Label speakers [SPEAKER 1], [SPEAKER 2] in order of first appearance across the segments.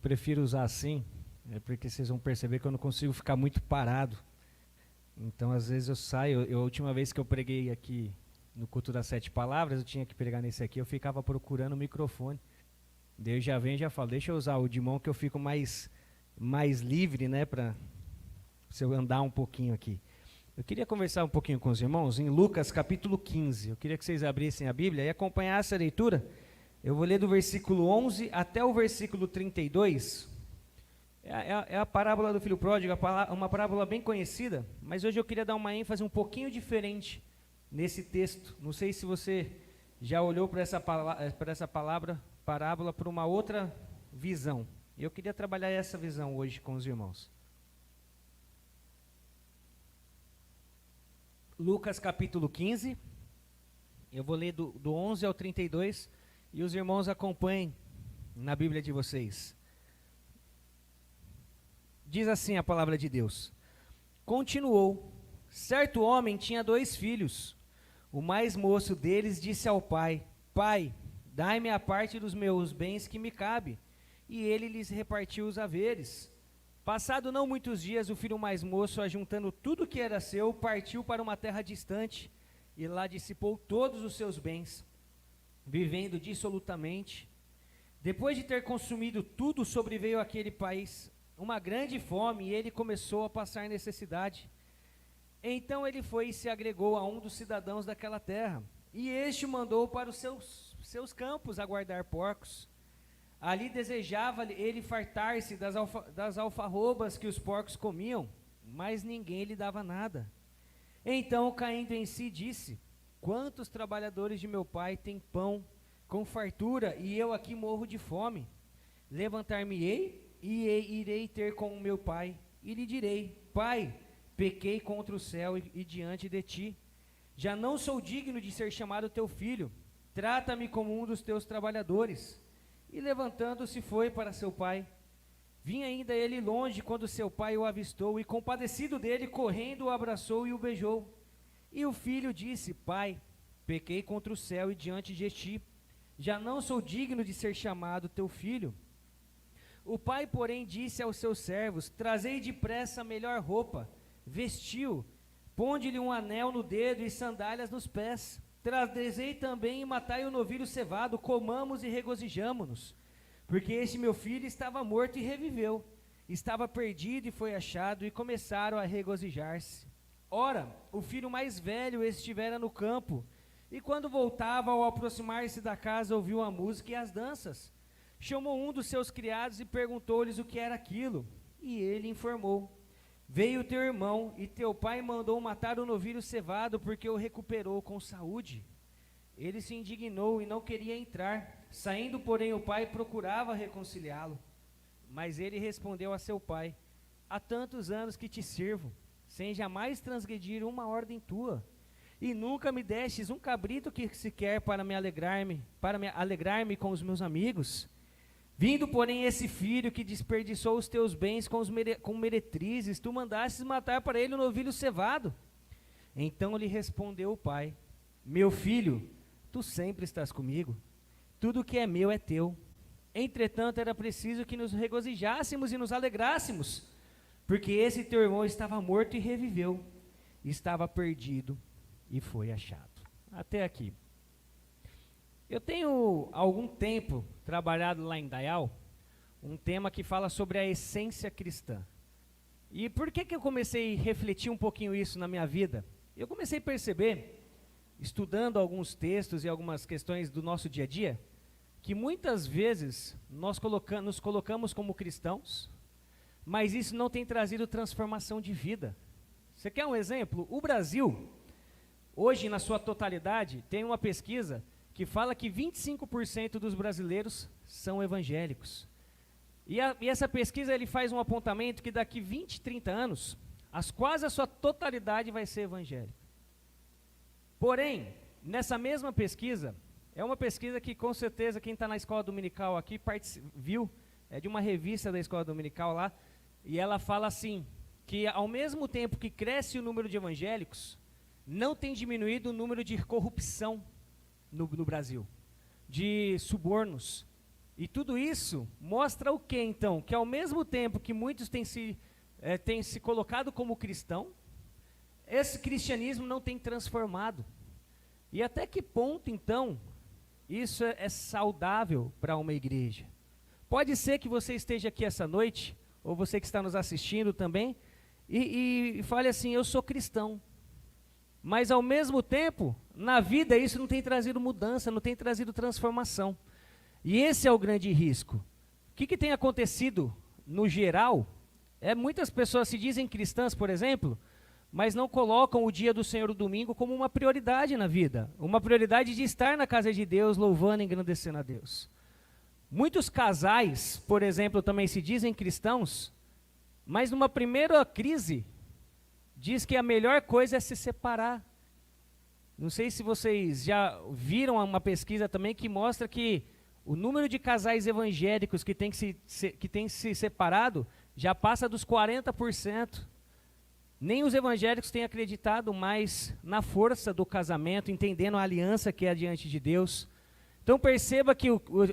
[SPEAKER 1] Prefiro usar assim, porque vocês vão perceber que eu não consigo ficar muito parado. Então, às vezes eu saio. A última vez que eu preguei aqui no culto das 7 palavras, eu tinha que pregar nesse aqui, eu ficava procurando o microfone. Daí eu já venho e já falo, deixa eu usar o de mão que eu fico mais livre, né, para se eu andar um pouquinho aqui. Eu queria conversar um pouquinho com os irmãos em Lucas capítulo 15. Eu queria que vocês abrissem a Bíblia e acompanhassem a leitura. Eu vou ler do versículo 11 até o versículo 32. É a parábola do filho pródigo, uma parábola bem conhecida, mas hoje eu queria dar uma ênfase um pouquinho diferente nesse texto. Não sei se você já olhou para essa parábola por uma outra visão. Eu queria trabalhar essa visão hoje com os irmãos. Lucas capítulo 15, eu vou ler do 11 ao 32, e os irmãos acompanhem na Bíblia de vocês. Diz assim a palavra de Deus. Continuou, certo homem tinha 2 filhos. O mais moço deles disse ao pai, Pai, dai-me a parte dos meus bens que me cabe. E ele lhes repartiu os haveres. Passado não muitos dias, o filho mais moço, ajuntando tudo que era seu, partiu para uma terra distante, e lá dissipou todos os seus bens, vivendo dissolutamente. Depois de ter consumido tudo, sobreveio àquele país uma grande fome, e ele começou a passar necessidade. Então ele foi e se agregou a um dos cidadãos daquela terra, e este o mandou para os seus campos a guardar porcos. Ali desejava ele fartar-se das alfarrobas que os porcos comiam, mas ninguém lhe dava nada. Então, caindo em si, disse, quantos trabalhadores de meu pai têm pão com fartura, e eu aqui morro de fome? Levantar-me-ei e irei ter com o meu pai, e lhe direi, Pai, pequei contra o céu e diante de ti. Já não sou digno de ser chamado teu filho, trata-me como um dos teus trabalhadores. E levantando-se foi para seu pai. Vinha ainda ele longe quando seu pai o avistou, e compadecido dele, correndo o abraçou e o beijou. E o filho disse, Pai, pequei contra o céu e diante de ti, já não sou digno de ser chamado teu filho. O pai, porém, disse aos seus servos, trazei depressa a melhor roupa, vestiu, ponde-lhe um anel no dedo e sandálias nos pés. Trazei também e matai o novilho cevado, comamos e regozijamo-nos. Porque este meu filho estava morto e reviveu, estava perdido e foi achado, e começaram a regozijar-se. Ora, o filho mais velho estivera no campo, e quando voltava, ao aproximar-se da casa, ouviu a música e as danças. Chamou um dos seus criados e perguntou-lhes o que era aquilo, e ele informou. Veio teu irmão, e teu pai mandou matar o novilho cevado, porque o recuperou com saúde. Ele se indignou e não queria entrar. Saindo, porém, o pai procurava reconciliá-lo. Mas ele respondeu a seu pai, há tantos anos que te sirvo, sem jamais transgredir uma ordem tua, e nunca me destes um cabrito que sequer para me alegrar-me com os meus amigos. Vindo, porém, esse filho que desperdiçou os teus bens com meretrizes, tu mandastes matar para ele o novilho cevado. Então lhe respondeu o pai, meu filho, tu sempre estás comigo, tudo que é meu é teu. Entretanto, era preciso que nos regozijássemos e nos alegrássemos, porque esse teu irmão estava morto e reviveu, estava perdido e foi achado. Até aqui. Eu tenho algum tempo trabalhado lá em Dayal, um tema que fala sobre a essência cristã. E por que eu comecei a refletir um pouquinho isso na minha vida? Eu comecei a perceber, estudando alguns textos e algumas questões do nosso dia a dia, que muitas vezes nós nos colocamos como cristãos, mas isso não tem trazido transformação de vida. Você quer um exemplo? O Brasil, hoje na sua totalidade, tem uma pesquisa que fala que 25% dos brasileiros são evangélicos. E essa pesquisa ele faz um apontamento que daqui 20, 30 anos, quase a sua totalidade vai ser evangélica. Porém, nessa mesma pesquisa, é uma pesquisa que com certeza quem está na escola dominical aqui viu, é de uma revista da escola dominical lá, e ela fala assim, que ao mesmo tempo que cresce o número de evangélicos, não tem diminuído o número de corrupção no Brasil, de subornos. E tudo isso mostra o que então? Que ao mesmo tempo que muitos têm se colocado como cristão, esse cristianismo não tem transformado. E até que ponto então isso é saudável para uma igreja? Pode ser que você esteja aqui essa noite, ou você que está nos assistindo também, e fale assim, eu sou cristão. Mas ao mesmo tempo, na vida isso não tem trazido mudança, não tem trazido transformação. E esse é o grande risco. O que tem acontecido no geral, muitas pessoas se dizem cristãs, por exemplo, mas não colocam o dia do Senhor, o domingo, como uma prioridade na vida. Uma prioridade de estar na casa de Deus, louvando e engrandecendo a Deus. Muitos casais, por exemplo, também se dizem cristãos, mas numa primeira crise, diz que a melhor coisa é se separar. Não sei se vocês já viram uma pesquisa também que mostra que o número de casais evangélicos que tem se separado já passa dos 40%. Nem os evangélicos têm acreditado mais na força do casamento, entendendo a aliança que é diante de Deus. Então perceba que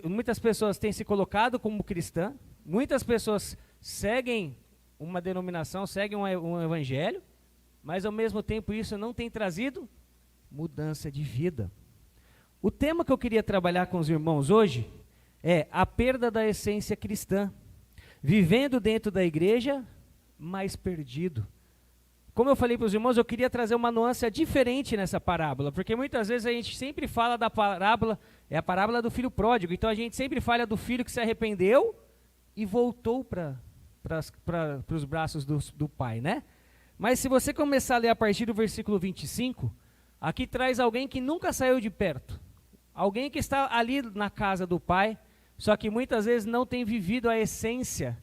[SPEAKER 1] muitas pessoas têm se colocado como cristã, muitas pessoas seguem uma denominação, seguem um evangelho, mas ao mesmo tempo isso não tem trazido mudança de vida. O tema que eu queria trabalhar com os irmãos hoje é a perda da essência cristã, vivendo dentro da igreja, mas perdido. Como eu falei para os irmãos, eu queria trazer uma nuance diferente nessa parábola, porque muitas vezes a gente sempre fala da parábola, é a parábola do filho pródigo, então a gente sempre fala do filho que se arrependeu e voltou para os braços do pai, né? Mas se você começar a ler a partir do versículo 25, aqui traz alguém que nunca saiu de perto, alguém que está ali na casa do pai, só que muitas vezes não tem vivido a essência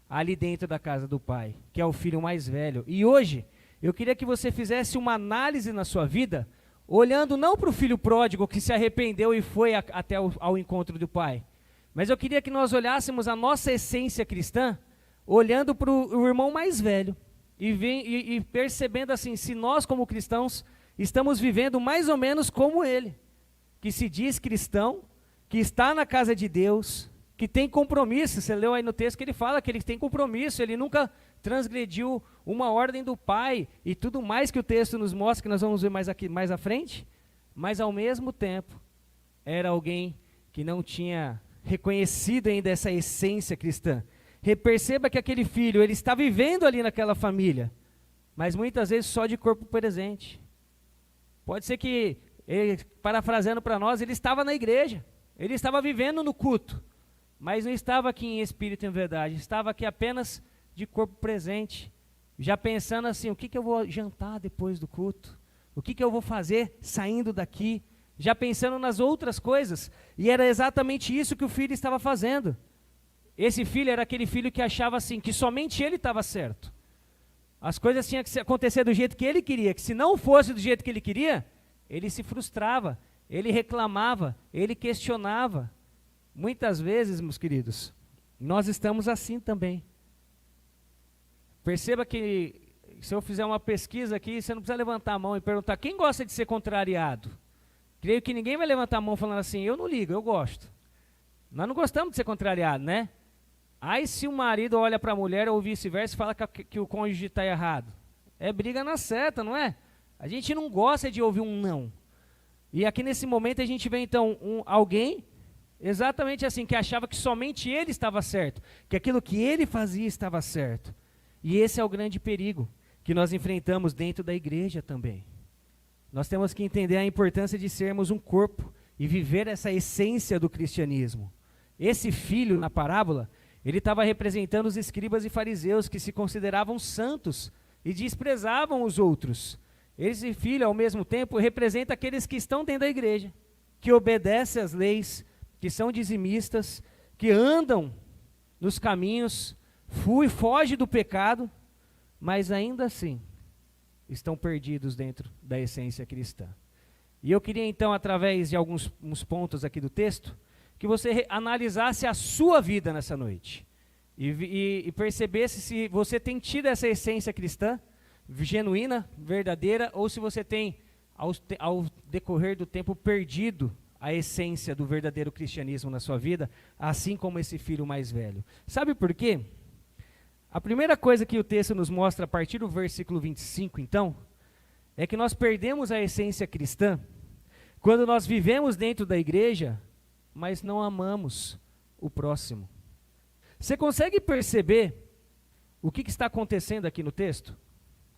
[SPEAKER 1] ali dentro da casa do pai, que é o filho mais velho. E hoje, eu queria que você fizesse uma análise na sua vida, olhando não para o filho pródigo que se arrependeu e foi até ao encontro do pai, mas eu queria que nós olhássemos a nossa essência cristã, olhando para o irmão mais velho, e percebendo assim, se nós como cristãos estamos vivendo mais ou menos como ele, que se diz cristão, que está na casa de Deus, que tem compromisso. Você leu aí no texto que ele fala que ele tem compromisso, ele nunca transgrediu uma ordem do pai e tudo mais que o texto nos mostra, que nós vamos ver mais à frente, mas ao mesmo tempo era alguém que não tinha reconhecido ainda essa essência cristã. Perceba que aquele filho, ele está vivendo ali naquela família, mas muitas vezes só de corpo presente. Pode ser que, parafraseando para nós, ele estava na igreja, ele estava vivendo no culto, mas não estava aqui em espírito e em verdade, estava aqui apenas de corpo presente, já pensando assim, o que eu vou jantar depois do culto? O que eu vou fazer saindo daqui? Já pensando nas outras coisas, e era exatamente isso que o filho estava fazendo. Esse filho era aquele filho que achava assim, que somente ele estava certo. As coisas tinham que acontecer do jeito que ele queria, que se não fosse do jeito que ele queria, ele se frustrava, ele reclamava, ele questionava. Muitas vezes, meus queridos, nós estamos assim também. Perceba que se eu fizer uma pesquisa aqui, você não precisa levantar a mão e perguntar quem gosta de ser contrariado. Creio que ninguém vai levantar a mão falando assim, eu não ligo, eu gosto. Nós não gostamos de ser contrariado, né? Aí se o marido olha para a mulher ou vice-versa e fala que o cônjuge está errado. É briga na certa, não é? A gente não gosta de ouvir um não. E aqui nesse momento a gente vê então alguém, exatamente assim, que achava que somente ele estava certo, que aquilo que ele fazia estava certo. E esse é o grande perigo que nós enfrentamos dentro da igreja também. Nós temos que entender a importância de sermos um corpo e viver essa essência do cristianismo. Esse filho, na parábola, ele estava representando os escribas e fariseus que se consideravam santos e desprezavam os outros. Esse filho, ao mesmo tempo, representa aqueles que estão dentro da igreja, que obedecem às leis, que são dizimistas, que andam nos caminhos, fogem do pecado, mas ainda assim estão perdidos dentro da essência cristã. E eu queria então, através de alguns pontos aqui do texto, que você analisasse a sua vida nessa noite e percebesse se você tem tido essa essência cristã, genuína, verdadeira, ou se você tem, ao decorrer do tempo, perdido a essência do verdadeiro cristianismo na sua vida, assim como esse filho mais velho. Sabe por quê? A primeira coisa que o texto nos mostra a partir do versículo 25, então, é que nós perdemos a essência cristã quando nós vivemos dentro da igreja, mas não amamos o próximo. Você consegue perceber o que está acontecendo aqui no texto?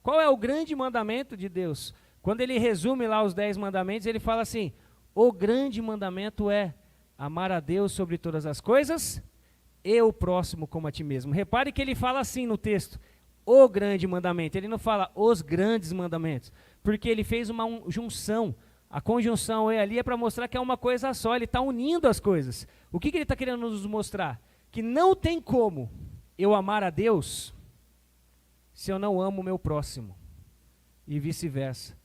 [SPEAKER 1] Qual é o grande mandamento de Deus? Quando ele resume lá os 10 mandamentos, ele fala assim: o grande mandamento é amar a Deus sobre todas as coisas e o próximo como a ti mesmo. Repare que ele fala assim no texto: o grande mandamento. Ele não fala os grandes mandamentos, porque ele fez uma junção. A conjunção ali é para mostrar que é uma coisa só, ele está unindo as coisas. O que ele está querendo nos mostrar? Que não tem como eu amar a Deus se eu não amo o meu próximo, e vice-versa.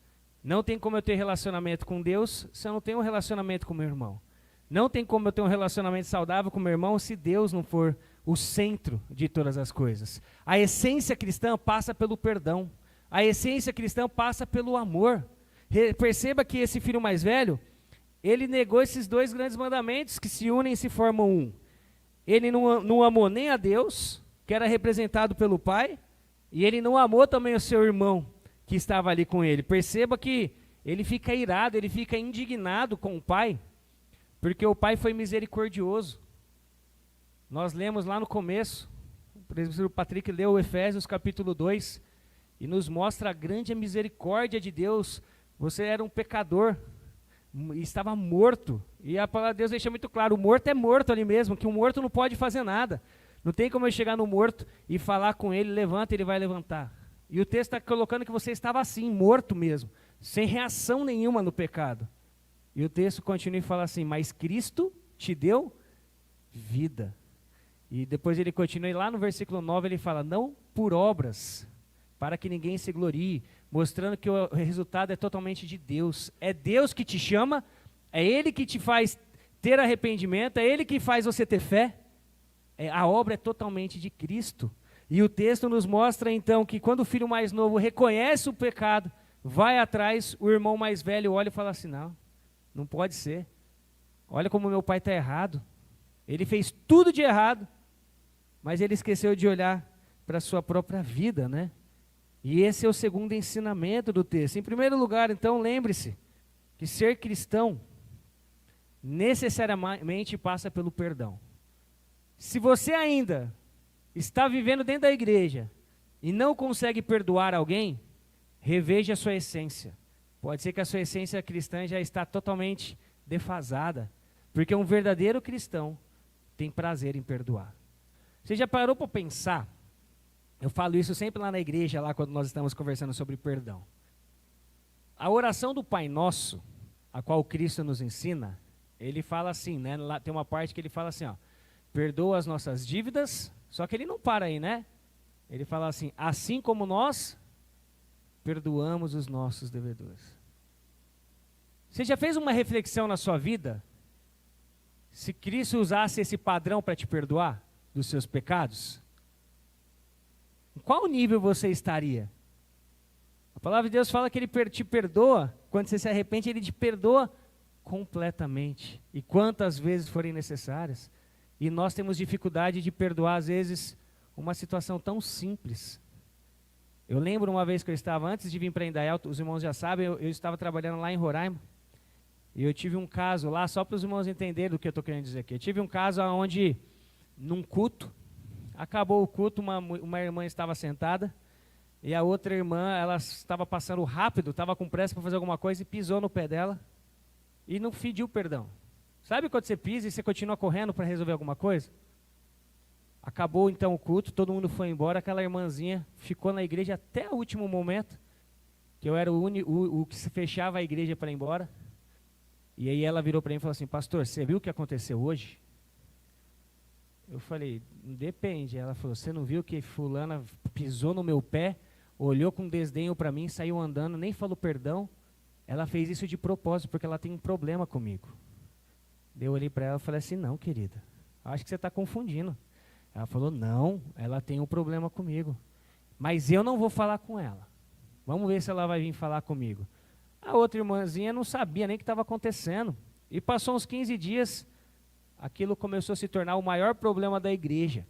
[SPEAKER 1] Não tem como eu ter relacionamento com Deus se eu não tenho um relacionamento com meu irmão. Não tem como eu ter um relacionamento saudável com meu irmão se Deus não for o centro de todas as coisas. A essência cristã passa pelo perdão. A essência cristã passa pelo amor. Perceba que esse filho mais velho, ele negou esses 2 grandes mandamentos que se unem e se formam um. Ele não amou nem a Deus, que era representado pelo pai, e ele não amou também o seu irmão, que estava ali com ele. Perceba que ele fica irado, ele fica indignado com o pai, porque o pai foi misericordioso. Nós lemos lá no começo, o presbítero Patrick leu Efésios capítulo 2, e nos mostra a grande misericórdia de Deus. Você era um pecador, e estava morto, e a palavra de Deus deixa muito claro: o morto é morto ali mesmo, que o morto não pode fazer nada. Não tem como eu chegar no morto e falar com ele: levanta, ele vai levantar. E o texto está colocando que você estava assim, morto mesmo, sem reação nenhuma no pecado. E o texto continua e fala assim: mas Cristo te deu vida. E depois ele continua, e lá no versículo 9 ele fala: não por obras, para que ninguém se glorie, mostrando que o resultado é totalmente de Deus. É Deus que te chama, é Ele que te faz ter arrependimento, é Ele que faz você ter fé. A obra é totalmente de Cristo. E o texto nos mostra então que quando o filho mais novo reconhece o pecado, vai atrás, o irmão mais velho olha e fala assim: não pode ser. Olha como meu pai está errado. Ele fez tudo de errado, mas ele esqueceu de olhar para a sua própria vida, né? E esse é o segundo ensinamento do texto. Em primeiro lugar, então, lembre-se que ser cristão necessariamente passa pelo perdão. Se você ainda está vivendo dentro da igreja e não consegue perdoar alguém, reveja a sua essência. Pode ser que a sua essência cristã já está totalmente defasada, porque um verdadeiro cristão tem prazer em perdoar. Você já parou para pensar? Eu falo isso sempre lá na igreja, lá quando nós estamos conversando sobre perdão. A oração do Pai Nosso, a qual Cristo nos ensina, ele fala assim, né? Lá tem uma parte que ele fala assim, ó: perdoa as nossas dívidas. Só que ele não para aí, né? Ele fala assim: assim como nós perdoamos os nossos devedores. Você já fez uma reflexão na sua vida? Se Cristo usasse esse padrão para te perdoar dos seus pecados, em qual nível você estaria? A palavra de Deus fala que Ele te perdoa, quando você se arrepende, Ele te perdoa completamente, e quantas vezes forem necessárias. E nós temos dificuldade de perdoar, às vezes, uma situação tão simples. Eu lembro uma vez que eu estava, antes de vir para Indaial, os irmãos já sabem, eu estava trabalhando lá em Roraima, e eu tive um caso lá, só para os irmãos entenderem do que eu estou querendo dizer aqui. Eu tive um caso onde, num culto, acabou o culto, uma irmã estava sentada, e a outra irmã, ela estava passando rápido, estava com pressa para fazer alguma coisa, e pisou no pé dela, e não pediu perdão. Sabe quando você pisa e você continua correndo para resolver alguma coisa? Acabou então o culto, todo mundo foi embora, aquela irmãzinha ficou na igreja até o último momento, que eu era o que se fechava a igreja para ir embora. E aí ela virou para mim e falou assim: pastor, você viu o que aconteceu hoje? Eu falei: depende. Ela falou: você não viu que fulana pisou no meu pé, olhou com desdenho para mim, saiu andando, nem falou perdão? Ela fez isso de propósito, porque ela tem um problema comigo. Eu olhei para ela e falei assim: não, querida, acho que você está confundindo. Ela falou: não, ela tem um problema comigo, mas eu não vou falar com ela. Vamos ver se ela vai vir falar comigo. A outra irmãzinha não sabia nem o que estava acontecendo. E passou uns 15 dias, aquilo começou a se tornar o maior problema da igreja.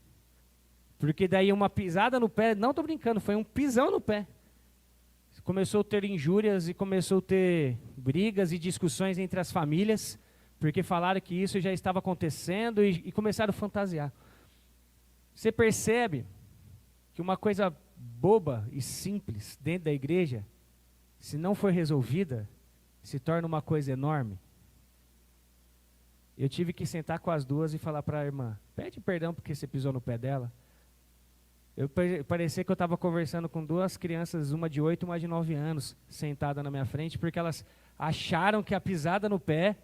[SPEAKER 1] Porque daí uma pisada no pé, não estou brincando, foi um pisão no pé. Começou a ter injúrias e começou a ter brigas e discussões entre as famílias, porque falaram que isso já estava acontecendo e começaram a fantasiar. Você percebe que uma coisa boba e simples dentro da igreja, se não for resolvida, se torna uma coisa enorme. Eu tive que sentar com as duas e falar para a irmã, pede perdão porque você pisou no pé dela. Parecia que eu estava conversando com duas crianças, uma de 8 e uma de 9 anos, sentada na minha frente, porque elas acharam que a pisada no pé,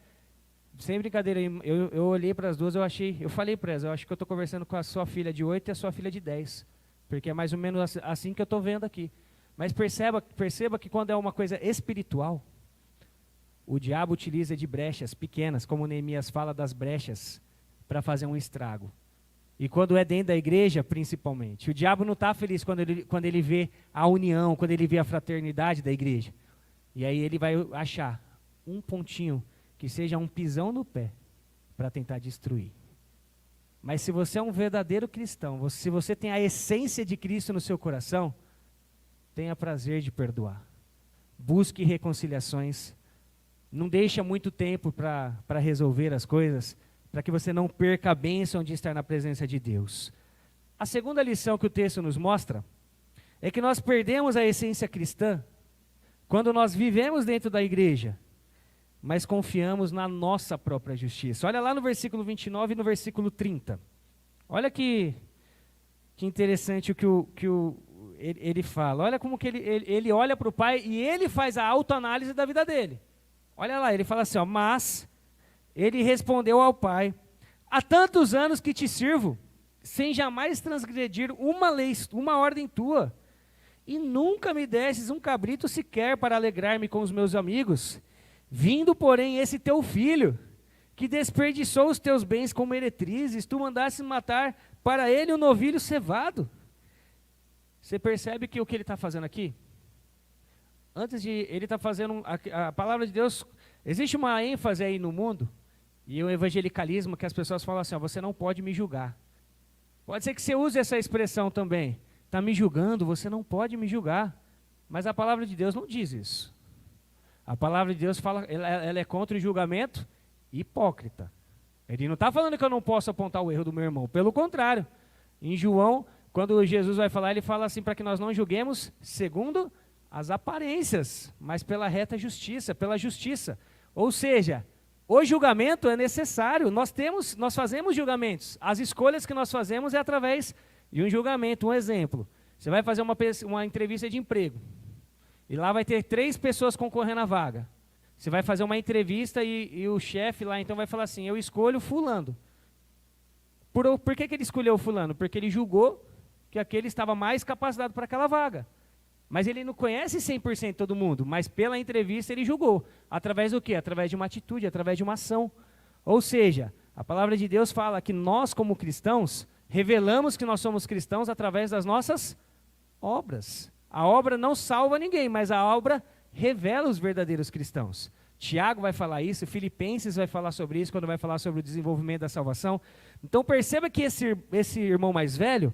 [SPEAKER 1] sem brincadeira, eu olhei para as duas, eu falei para elas, eu acho que eu estou conversando com a sua filha de 8 e a sua filha de 10, porque é mais ou menos assim que eu estou vendo aqui. Mas perceba que quando é uma coisa espiritual, o diabo utiliza de brechas pequenas, como Neemias fala das brechas, para fazer um estrago. E quando é dentro da igreja, principalmente. O diabo não está feliz quando ele vê a união, quando ele vê a fraternidade da igreja. E aí ele vai achar um pontinho que seja um pisão no pé para tentar destruir. Mas se você é um verdadeiro cristão, se você tem a essência de Cristo no seu coração, tenha prazer de perdoar. Busque reconciliações. Não deixa muito tempo para resolver as coisas, para que você não perca a bênção de estar na presença de Deus. A segunda lição que o texto nos mostra é que nós perdemos a essência cristã quando nós vivemos dentro da igreja, mas confiamos na nossa própria justiça. Olha lá no versículo 29 e no versículo 30. Olha que interessante o que ele fala. Olha como que ele olha para o pai e ele faz a autoanálise da vida dele. Olha lá, ele fala assim, ó, mas ele respondeu ao pai, há tantos anos que te sirvo, sem jamais transgredir uma lei, uma ordem tua, e nunca me desses um cabrito sequer para alegrar-me com os meus amigos, vindo, porém, esse teu filho, que desperdiçou os teus bens com meretrizes, tu mandaste matar para ele um novilho cevado. Você percebe que o que ele está fazendo aqui? Ele está fazendo, a palavra de Deus, existe uma ênfase aí no mundo, e o evangelicalismo, que as pessoas falam assim, ó, você não pode me julgar. Pode ser que você use essa expressão também. Está me julgando, você não pode me julgar. Mas a palavra de Deus não diz isso. A palavra de Deus fala, ela é contra o julgamento hipócrita. Ele não está falando que eu não posso apontar o erro do meu irmão. Pelo contrário. Em João, quando Jesus vai falar, ele fala assim, para que nós não julguemos segundo as aparências, mas pela reta justiça, pela justiça. Ou seja, o julgamento é necessário, nós fazemos julgamentos, as escolhas que nós fazemos é através de um julgamento. Um exemplo, você vai fazer uma entrevista de emprego, e lá vai ter 3 pessoas concorrendo à vaga. Você vai fazer uma entrevista e o chefe lá então vai falar assim, eu escolho fulano. Por que ele escolheu fulano? Porque ele julgou que aquele estava mais capacitado para aquela vaga. Mas ele não conhece 100% todo mundo, mas pela entrevista ele julgou. Através do quê? Através de uma atitude, através de uma ação. Ou seja, a palavra de Deus fala que nós como cristãos, revelamos que nós somos cristãos através das nossas obras. A obra não salva ninguém, mas a obra revela os verdadeiros cristãos. Tiago vai falar isso, Filipenses vai falar sobre isso, quando vai falar sobre o desenvolvimento da salvação. Então perceba que esse irmão mais velho,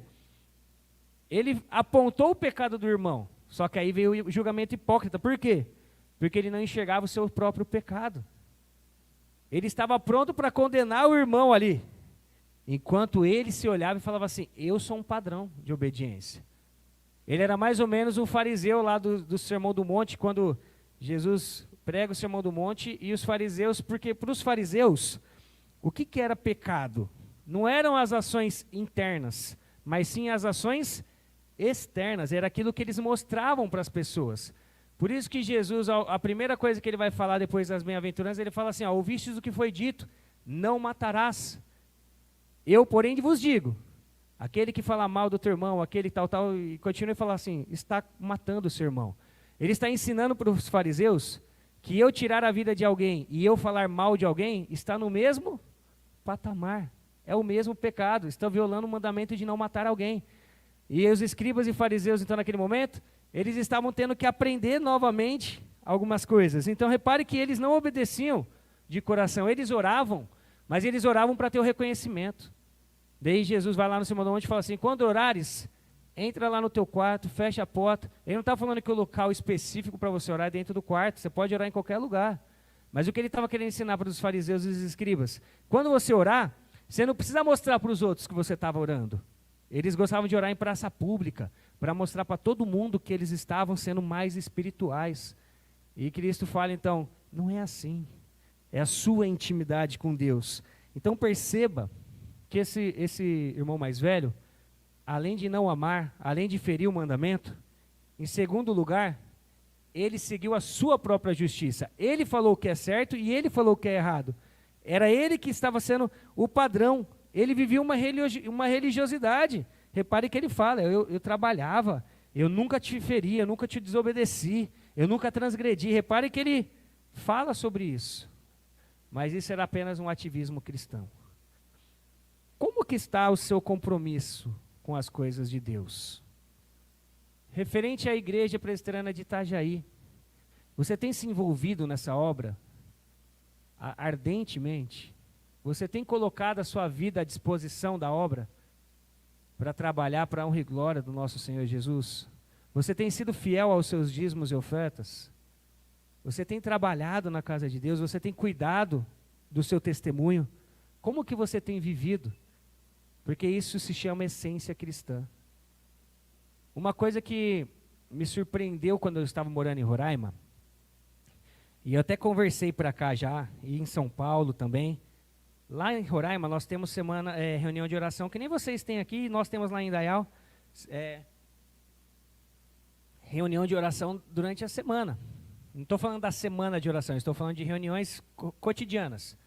[SPEAKER 1] ele apontou o pecado do irmão. Só que aí veio o julgamento hipócrita. Por quê? Porque ele não enxergava o seu próprio pecado. Ele estava pronto para condenar o irmão ali. Enquanto ele se olhava e falava assim, eu sou um padrão de obediência. Ele era mais ou menos um fariseu lá do Sermão do Monte, quando Jesus prega o Sermão do Monte, e os fariseus, porque para os fariseus, o que era pecado? Não eram as ações internas, mas sim as ações externas, era aquilo que eles mostravam para as pessoas. Por isso que Jesus, a primeira coisa que ele vai falar depois das bem-aventuranças, ele fala assim, ó, ouvistes o que foi dito, não matarás. Eu, porém, vos digo, aquele que fala mal do teu irmão, aquele tal, e continua a falar assim, está matando o seu irmão. Ele está ensinando para os fariseus que eu tirar a vida de alguém e eu falar mal de alguém, está no mesmo patamar. É o mesmo pecado, estão violando o mandamento de não matar alguém. E os escribas e fariseus, então, naquele momento, eles estavam tendo que aprender novamente algumas coisas. Então, repare que eles não obedeciam de coração. Eles oravam, mas eles oravam para ter o reconhecimento. Daí Jesus vai lá no Sermão do Monte e fala assim, quando orares, entra lá no teu quarto, fecha a porta. Ele não está falando que o local específico para você orar é dentro do quarto, você pode orar em qualquer lugar. Mas o que ele estava querendo ensinar para os fariseus e os escribas, quando você orar, você não precisa mostrar para os outros que você estava orando. Eles gostavam de orar em praça pública, para mostrar para todo mundo que eles estavam sendo mais espirituais. E Cristo fala então, não é assim, é a sua intimidade com Deus. Então perceba que esse irmão mais velho, além de não amar, além de ferir o mandamento, em segundo lugar, ele seguiu a sua própria justiça. Ele falou o que é certo e ele falou o que é errado. Era ele que estava sendo o padrão. Ele vivia uma religiosidade. Repare que ele fala, eu trabalhava, eu nunca te feri, eu nunca te desobedeci, eu nunca transgredi. Repare que ele fala sobre isso. Mas isso era apenas um ativismo cristão. Como que está o seu compromisso com as coisas de Deus? Referente à Igreja Presbiteriana de Itajaí, você tem se envolvido nessa obra ardentemente? Você tem colocado a sua vida à disposição da obra para trabalhar para a honra e glória do nosso Senhor Jesus? Você tem sido fiel aos seus dízimos e ofertas? Você tem trabalhado na casa de Deus? Você tem cuidado do seu testemunho? Como que você tem vivido? Porque isso se chama essência cristã. Uma coisa que me surpreendeu quando eu estava morando em Roraima, e eu até conversei para cá já, e em São Paulo também. Lá em Roraima nós temos reunião de oração, que nem vocês têm aqui, nós temos lá em Indaial, reunião de oração durante a semana. Não estou falando da semana de oração, estou falando de reuniões cotidianas.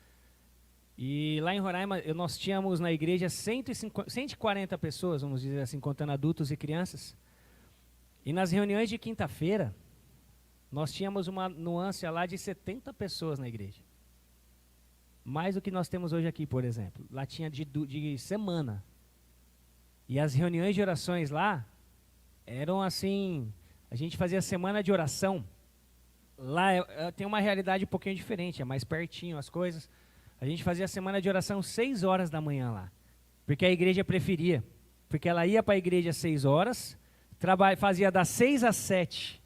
[SPEAKER 1] E lá em Roraima nós tínhamos na igreja 140 pessoas, vamos dizer assim, contando adultos e crianças. E nas reuniões de quinta-feira, nós tínhamos uma nuance lá de 70 pessoas na igreja. Mais do que nós temos hoje aqui, por exemplo. Lá tinha de semana. E as reuniões de orações lá eram assim, a gente fazia semana de oração. Lá tem uma realidade um pouquinho diferente, é mais pertinho as coisas. A gente fazia semana de oração 6 horas da manhã lá. Porque a igreja preferia. Porque ela ia para a igreja às 6 horas, fazia das 6 às 7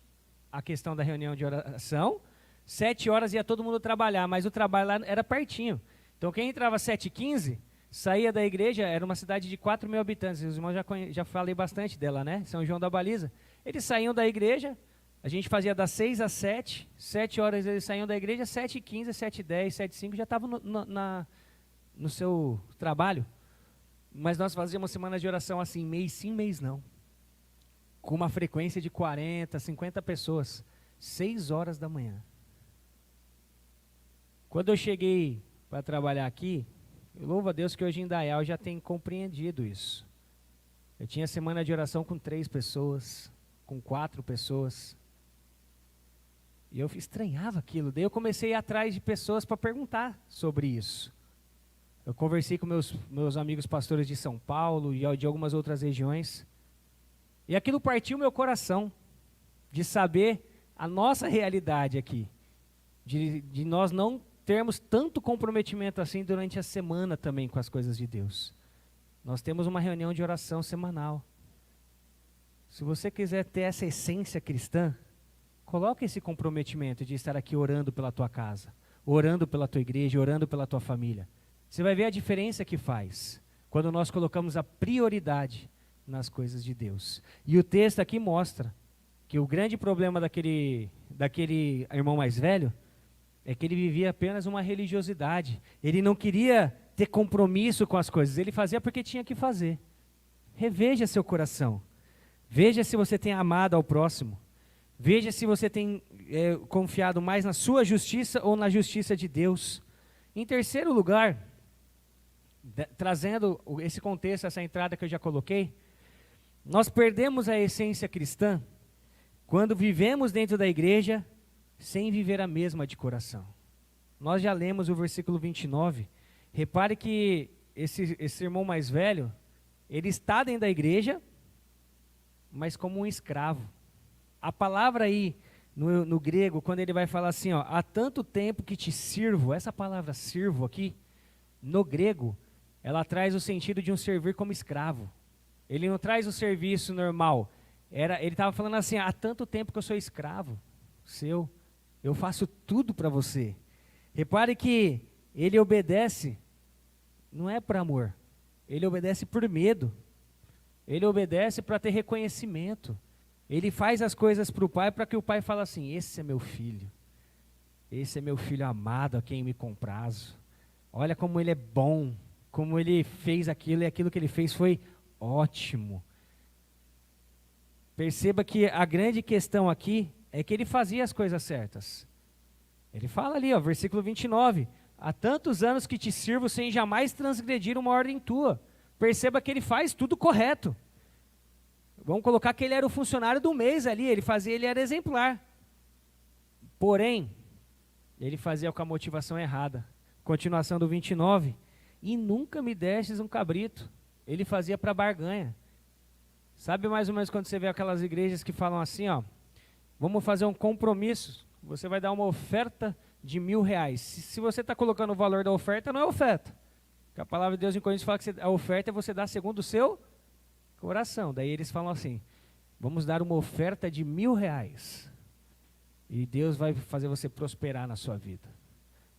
[SPEAKER 1] a questão da reunião de oração. 7 horas ia todo mundo trabalhar, mas o trabalho lá era pertinho. Então quem entrava às 7h15, saía da igreja, era uma cidade de 4 mil habitantes. Os irmãos já falei bastante dela, né? São João da Baliza. Eles saíam da igreja, a gente fazia das 6 às 7, 7 horas eles saíam da igreja, 7h15, 7h10, 7h05 já estavam no seu trabalho. Mas nós fazíamos semanas de oração assim, mês sim, mês não. Com uma frequência de 40, 50 pessoas, 6 horas da manhã. Quando eu cheguei para trabalhar aqui, eu louvo a Deus que hoje em Indaial já tem compreendido isso. Eu tinha semana de oração com 3 pessoas, com 4 pessoas. E eu estranhava aquilo. Daí eu comecei a ir atrás de pessoas para perguntar sobre isso. Eu conversei com meus amigos pastores de São Paulo e de algumas outras regiões. E aquilo partiu meu coração, de saber a nossa realidade aqui. De nós não termos tanto comprometimento assim durante a semana também com as coisas de Deus. Nós temos uma reunião de oração semanal. Se você quiser ter essa essência cristã, coloque esse comprometimento de estar aqui orando pela tua casa, orando pela tua igreja, orando pela tua família. Você vai ver a diferença que faz quando nós colocamos a prioridade nas coisas de Deus. E o texto aqui mostra que o grande problema daquele irmão mais velho é que ele vivia apenas uma religiosidade. Ele não queria ter compromisso com as coisas, ele fazia porque tinha que fazer. Reveja seu coração. Veja se você tem amado ao próximo. Veja se você tem confiado mais na sua justiça ou na justiça de Deus. Em terceiro lugar, trazendo esse contexto, essa entrada que eu já coloquei, nós perdemos a essência cristã quando vivemos dentro da igreja sem viver a mesma de coração. Nós já lemos o versículo 29. Repare que esse irmão mais velho, ele está dentro da igreja, mas como um escravo. A palavra aí no grego, quando ele vai falar assim, ó, há tanto tempo que te sirvo, essa palavra sirvo aqui, no grego, ela traz o sentido de um servir como escravo. Ele não traz o serviço normal. Ele estava falando assim, há tanto tempo que eu sou escravo seu, eu faço tudo para você. Repare que ele obedece, não é por amor, ele obedece por medo. Ele obedece para ter reconhecimento. Ele faz as coisas para o pai, para que o pai fale assim, esse é meu filho amado, a quem me comprazo. Olha como ele é bom, como ele fez aquilo, e aquilo que ele fez foi ótimo. Perceba que a grande questão aqui é que ele fazia as coisas certas. Ele fala ali, ó, versículo 29, há tantos anos que te sirvo sem jamais transgredir uma ordem tua. Perceba que ele faz tudo correto. Vamos colocar que ele era o funcionário do mês ali, ele era exemplar. Porém, ele fazia com a motivação errada. Continuação do 29, e nunca me destes um cabrito. Ele fazia para barganha. Sabe mais ou menos quando você vê aquelas igrejas que falam assim, ó, vamos fazer um compromisso, você vai dar uma oferta de R$1.000. Se você está colocando o valor da oferta, não é oferta. Porque a palavra de Deus em Coríntios fala que a oferta é você dar segundo o seu coração. Daí eles falam assim, vamos dar uma oferta de R$1.000. E Deus vai fazer você prosperar na sua vida.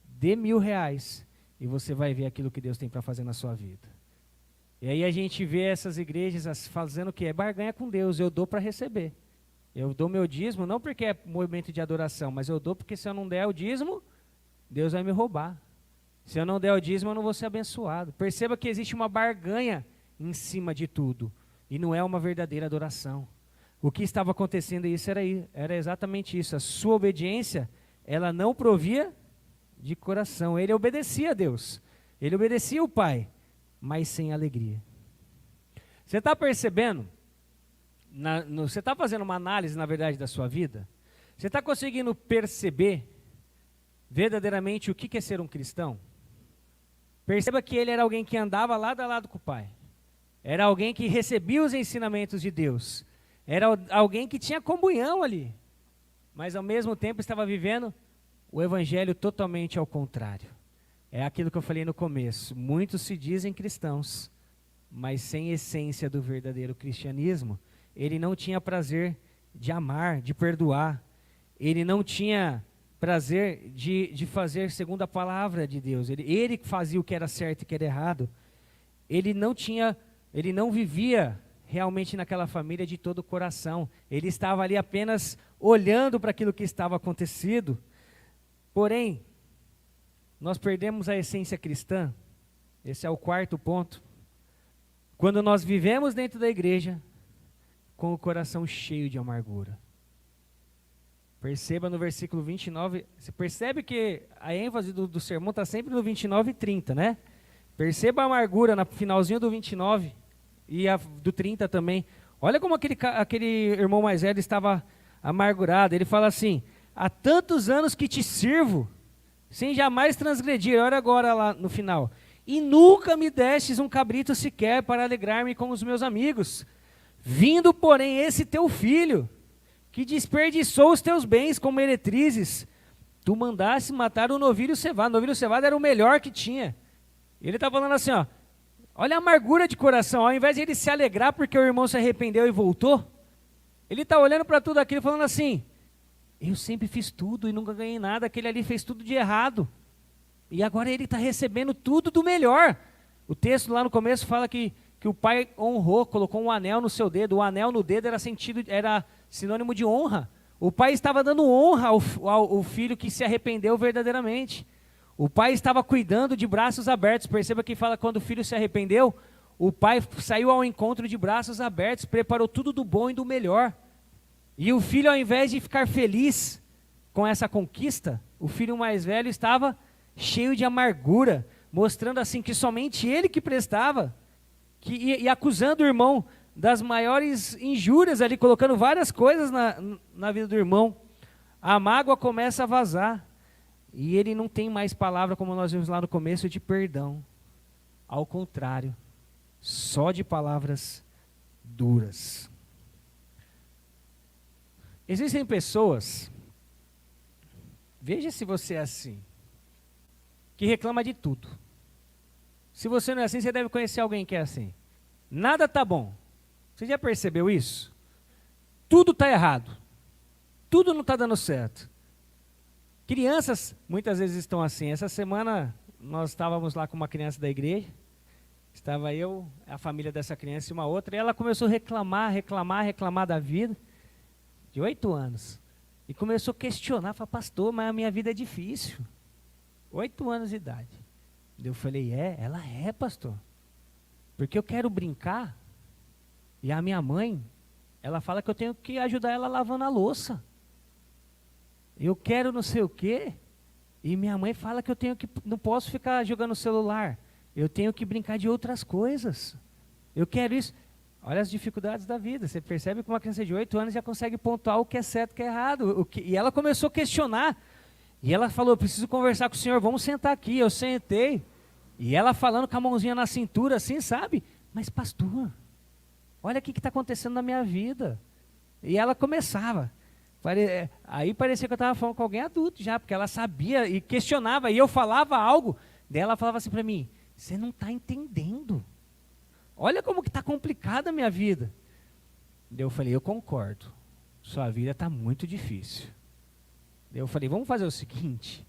[SPEAKER 1] Dê R$1.000 e você vai ver aquilo que Deus tem para fazer na sua vida. E aí a gente vê essas igrejas fazendo o que? É barganha com Deus, eu dou para receber. Eu dou meu dízimo, não porque é movimento de adoração, mas eu dou porque se eu não der o dízimo, Deus vai me roubar. Se eu não der o dízimo, eu não vou ser abençoado. Perceba que existe uma barganha em cima de tudo. E não é uma verdadeira adoração. O que estava acontecendo isso era exatamente isso. A sua obediência, ela não provia de coração. Ele obedecia a Deus. Ele obedecia o Pai, mas sem alegria. Você está percebendo? Você está fazendo uma análise, na verdade, da sua vida? Você está conseguindo perceber verdadeiramente o que é ser um cristão? Perceba que ele era alguém que andava lado a lado com o Pai. Era alguém que recebia os ensinamentos de Deus. Era alguém que tinha comunhão ali. Mas ao mesmo tempo estava vivendo o evangelho totalmente ao contrário. É aquilo que eu falei no começo. Muitos se dizem cristãos, mas sem essência do verdadeiro cristianismo. Ele não tinha prazer de amar, de perdoar. Ele não tinha prazer de fazer segundo a palavra de Deus. Ele fazia o que era certo e o que era errado. Ele não vivia realmente naquela família de todo o coração. Ele estava ali apenas olhando para aquilo que estava acontecendo. Porém, nós perdemos a essência cristã. Esse é o quarto ponto. Quando nós vivemos dentro da igreja com o coração cheio de amargura. Perceba no versículo 29, você percebe que a ênfase do sermão está sempre no 29 e 30, né? Perceba a amargura no finalzinho do 29 e do 30 também. Olha como aquele irmão mais velho estava amargurado. Ele fala assim, há tantos anos que te sirvo, sem jamais transgredir. Olha agora lá no final. E nunca me destes um cabrito sequer para alegrar-me com os meus amigos. Vindo, porém, esse teu filho, que desperdiçou os teus bens como meretrizes, tu mandaste matar o novilho cevado. O novilho cevado era o melhor que tinha. Ele está falando assim, ó, olha a amargura de coração. Ao invés de ele se alegrar porque o irmão se arrependeu e voltou, ele está olhando para tudo aquilo falando assim, eu sempre fiz tudo e nunca ganhei nada, aquele ali fez tudo de errado. E agora ele está recebendo tudo do melhor. O texto lá no começo fala que o pai honrou, colocou um anel no seu dedo. O anel no dedo era sinônimo de honra. O pai estava dando honra ao filho que se arrependeu verdadeiramente. O pai estava cuidando de braços abertos. Perceba que fala quando o filho se arrependeu, o pai saiu ao encontro de braços abertos, preparou tudo do bom e do melhor. E o filho, ao invés de ficar feliz com essa conquista, o filho mais velho estava cheio de amargura, mostrando assim que somente ele que prestava, e acusando o irmão das maiores injúrias ali, colocando várias coisas na vida do irmão. A mágoa começa a vazar, e ele não tem mais palavra, como nós vimos lá no começo, de perdão. Ao contrário, só de palavras duras. Existem pessoas Veja se você é assim, que reclama de tudo. Se você não é assim, você deve conhecer alguém que é assim. Nada tá bom. Você já percebeu isso? Tudo tá errado. Tudo não tá dando certo. Crianças muitas vezes estão assim. Essa semana nós estávamos lá com uma criança da igreja. Estava eu, a família dessa criança e uma outra. E ela começou a reclamar da vida. De 8 anos. E começou a questionar. Falei, pastor, mas a minha vida é difícil. 8 anos de idade. Eu falei, ela é, pastor. Porque eu quero brincar. E a minha mãe, ela fala que eu tenho que ajudar ela lavando a louça. Eu quero não sei o quê. E minha mãe fala que não posso ficar jogando celular. Eu tenho que brincar de outras coisas. Eu quero isso. Olha as dificuldades da vida. Você percebe que uma criança de 8 anos já consegue pontuar o que é certo e o que é errado. E ela começou a questionar. E ela falou, eu preciso conversar com o senhor, vamos sentar aqui. Eu sentei. E ela falando com a mãozinha na cintura assim, sabe? Mas pastor, olha o que está acontecendo na minha vida. E ela começava. Aí parecia que eu estava falando com alguém adulto já, porque ela sabia e questionava. E eu falava algo, daí ela falava assim para mim, você não está entendendo. Olha como que está complicada a minha vida. Daí eu falei, eu concordo. Sua vida está muito difícil. Daí eu falei, vamos fazer o seguinte.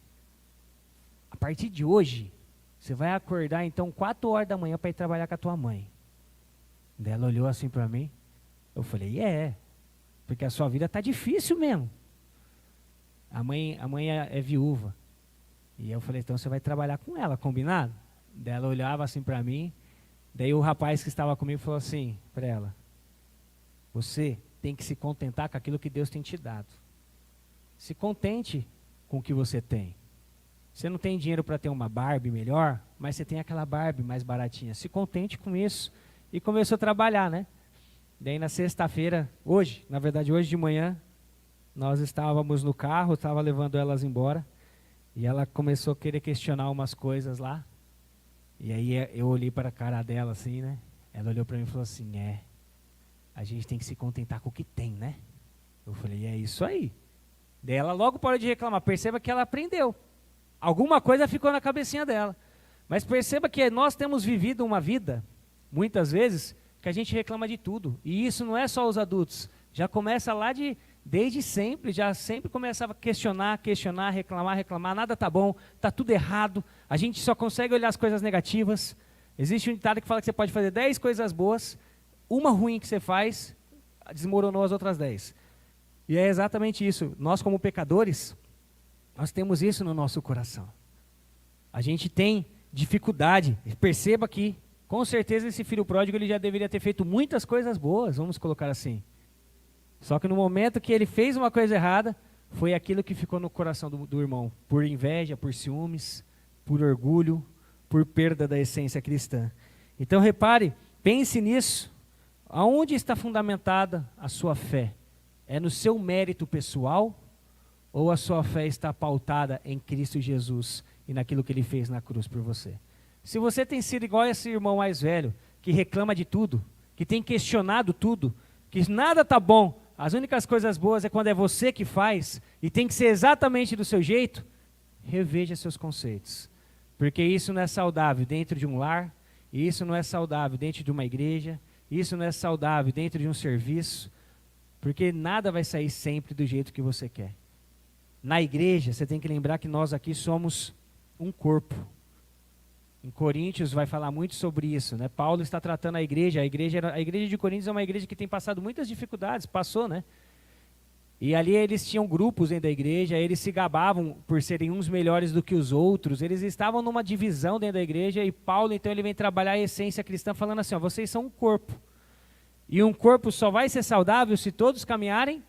[SPEAKER 1] A partir de hoje, você vai acordar então 4 horas da manhã para ir trabalhar com a tua mãe. Daí ela olhou assim para mim. Eu falei, porque a sua vida está difícil mesmo. A mãe é viúva. E eu falei, então você vai trabalhar com ela, combinado? Daí ela olhava assim para mim. Daí o rapaz que estava comigo falou assim para ela, você tem que se contentar com aquilo que Deus tem te dado. Se contente com o que você tem. Você não tem dinheiro para ter uma Barbie melhor, mas você tem aquela Barbie mais baratinha. Se contente com isso. E começou a trabalhar, né? Daí na sexta-feira, hoje de manhã, nós estávamos no carro, estava levando elas embora. E ela começou a querer questionar umas coisas lá. E aí eu olhei para a cara dela assim, né? Ela olhou para mim e falou assim, a gente tem que se contentar com o que tem, né? Eu falei, é isso aí. Daí ela logo parou de reclamar. Perceba que ela aprendeu. Alguma coisa ficou na cabecinha dela. Mas perceba que nós temos vivido uma vida, muitas vezes, que a gente reclama de tudo. E isso não é só os adultos. Já começa lá desde sempre, já sempre começava a questionar, reclamar, nada está bom, está tudo errado. A gente só consegue olhar as coisas negativas. Existe um ditado que fala que você pode fazer 10 coisas boas, uma ruim que você faz, desmoronou as outras 10. E é exatamente isso. Nós como pecadores, nós temos isso no nosso coração. A gente tem dificuldade. Perceba que, com certeza, esse filho pródigo ele já deveria ter feito muitas coisas boas, vamos colocar assim. Só que no momento que ele fez uma coisa errada, foi aquilo que ficou no coração do irmão. Por inveja, por ciúmes, por orgulho, por perda da essência cristã. Então repare, pense nisso. Aonde está fundamentada a sua fé? É no seu mérito pessoal? Ou a sua fé está pautada em Cristo Jesus e naquilo que Ele fez na cruz por você? Se você tem sido igual a esse irmão mais velho, que reclama de tudo, que tem questionado tudo, que nada está bom, as únicas coisas boas é quando é você que faz, e tem que ser exatamente do seu jeito, reveja seus conceitos. Porque isso não é saudável dentro de um lar, isso não é saudável dentro de uma igreja, isso não é saudável dentro de um serviço, porque nada vai sair sempre do jeito que você quer. Na igreja, você tem que lembrar que nós aqui somos um corpo. Em Coríntios vai falar muito sobre isso, né? Paulo está tratando a igreja de Coríntios é uma igreja que tem passado muitas dificuldades, passou, né? E ali eles tinham grupos dentro da igreja, eles se gabavam por serem uns melhores do que os outros, eles estavam numa divisão dentro da igreja, e Paulo então ele vem trabalhar a essência cristã falando assim, ó, vocês são um corpo. E um corpo só vai ser saudável se todos caminharem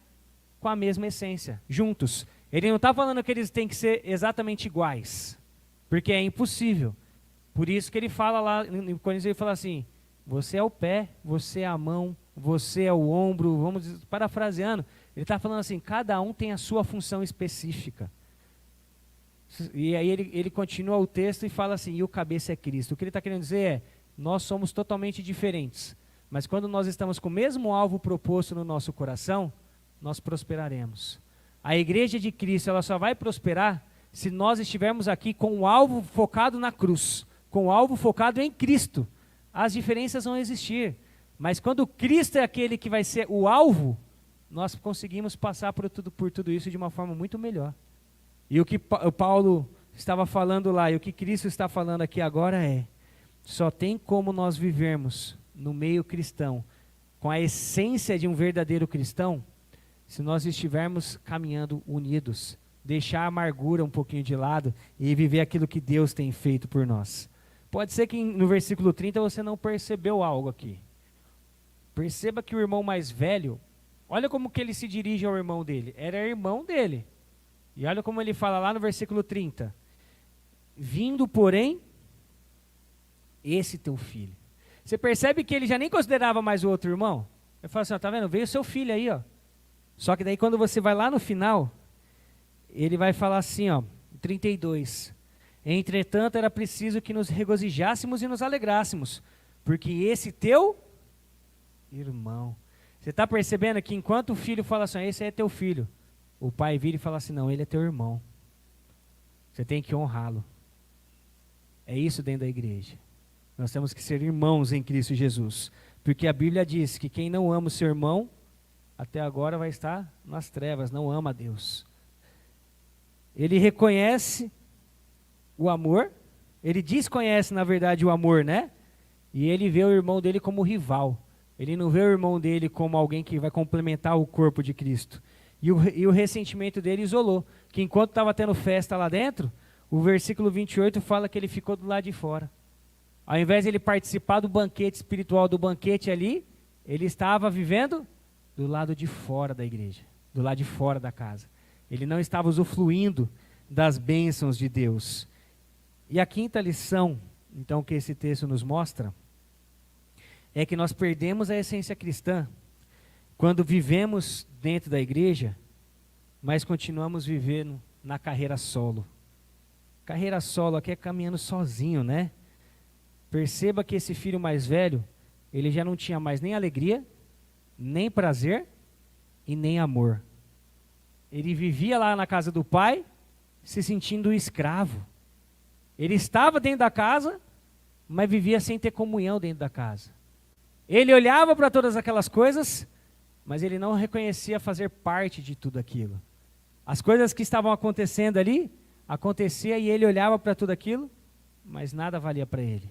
[SPEAKER 1] com a mesma essência, juntos. Ele não está falando que eles têm que ser exatamente iguais, porque é impossível. Por isso que ele fala lá, em Coríntios ele fala assim, você é o pé, você é a mão, você é o ombro, vamos parafraseando, ele está falando assim, cada um tem a sua função específica. E aí ele continua o texto e fala assim, e o cabeça é Cristo. O que ele está querendo dizer é, nós somos totalmente diferentes, mas quando nós estamos com o mesmo alvo proposto no nosso coração, nós prosperaremos. A igreja de Cristo, ela só vai prosperar se nós estivermos aqui com o alvo focado na cruz, com o alvo focado em Cristo. As diferenças vão existir, mas quando Cristo é aquele que vai ser o alvo, nós conseguimos passar por tudo isso de uma forma muito melhor. E o que o Paulo estava falando lá, e o que Cristo está falando aqui agora só tem como nós vivermos no meio cristão, com a essência de um verdadeiro cristão, se nós estivermos caminhando unidos, deixar a amargura um pouquinho de lado e viver aquilo que Deus tem feito por nós. Pode ser que no versículo 30 você não percebeu algo aqui. Perceba que o irmão mais velho, olha como que ele se dirige ao irmão dele. Era irmão dele. E olha como ele fala lá no versículo 30. Vindo, porém, esse teu filho. Você percebe que ele já nem considerava mais o outro irmão? Ele fala assim, ó, tá vendo? Veio seu filho aí, ó. Só que daí quando você vai lá no final, ele vai falar assim, ó, 32. Entretanto, era preciso que nos regozijássemos e nos alegrássemos, porque esse teu irmão. Você está percebendo que enquanto o filho fala assim, esse é teu filho, o pai vira e fala assim, não, ele é teu irmão. Você tem que honrá-lo. É isso dentro da igreja. Nós temos que ser irmãos em Cristo Jesus, porque a Bíblia diz que quem não ama o seu irmão, até agora vai estar nas trevas, não ama a Deus. Ele reconhece o amor, ele desconhece na verdade o amor, né? E ele vê o irmão dele como rival. Ele não vê o irmão dele como alguém que vai complementar o corpo de Cristo. E o ressentimento dele isolou, que enquanto estava tendo festa lá dentro, o versículo 28 fala que ele ficou do lado de fora. Ao invés de ele participar do banquete espiritual, do banquete ali, ele estava vivendo do lado de fora da igreja, do lado de fora da casa. Ele não estava usufruindo das bênçãos de Deus. E a quinta lição, então, que esse texto nos mostra, é que nós perdemos a essência cristã quando vivemos dentro da igreja, mas continuamos vivendo na carreira solo. Carreira solo aqui é caminhando sozinho, né? Perceba que esse filho mais velho, ele já não tinha mais nem alegria, nem prazer e nem amor. Ele vivia lá na casa do pai, se sentindo escravo. Ele estava dentro da casa, mas vivia sem ter comunhão dentro da casa. Ele olhava para todas aquelas coisas, mas ele não reconhecia fazer parte de tudo aquilo. As coisas que estavam acontecendo ali, acontecia e ele olhava para tudo aquilo, mas nada valia para ele.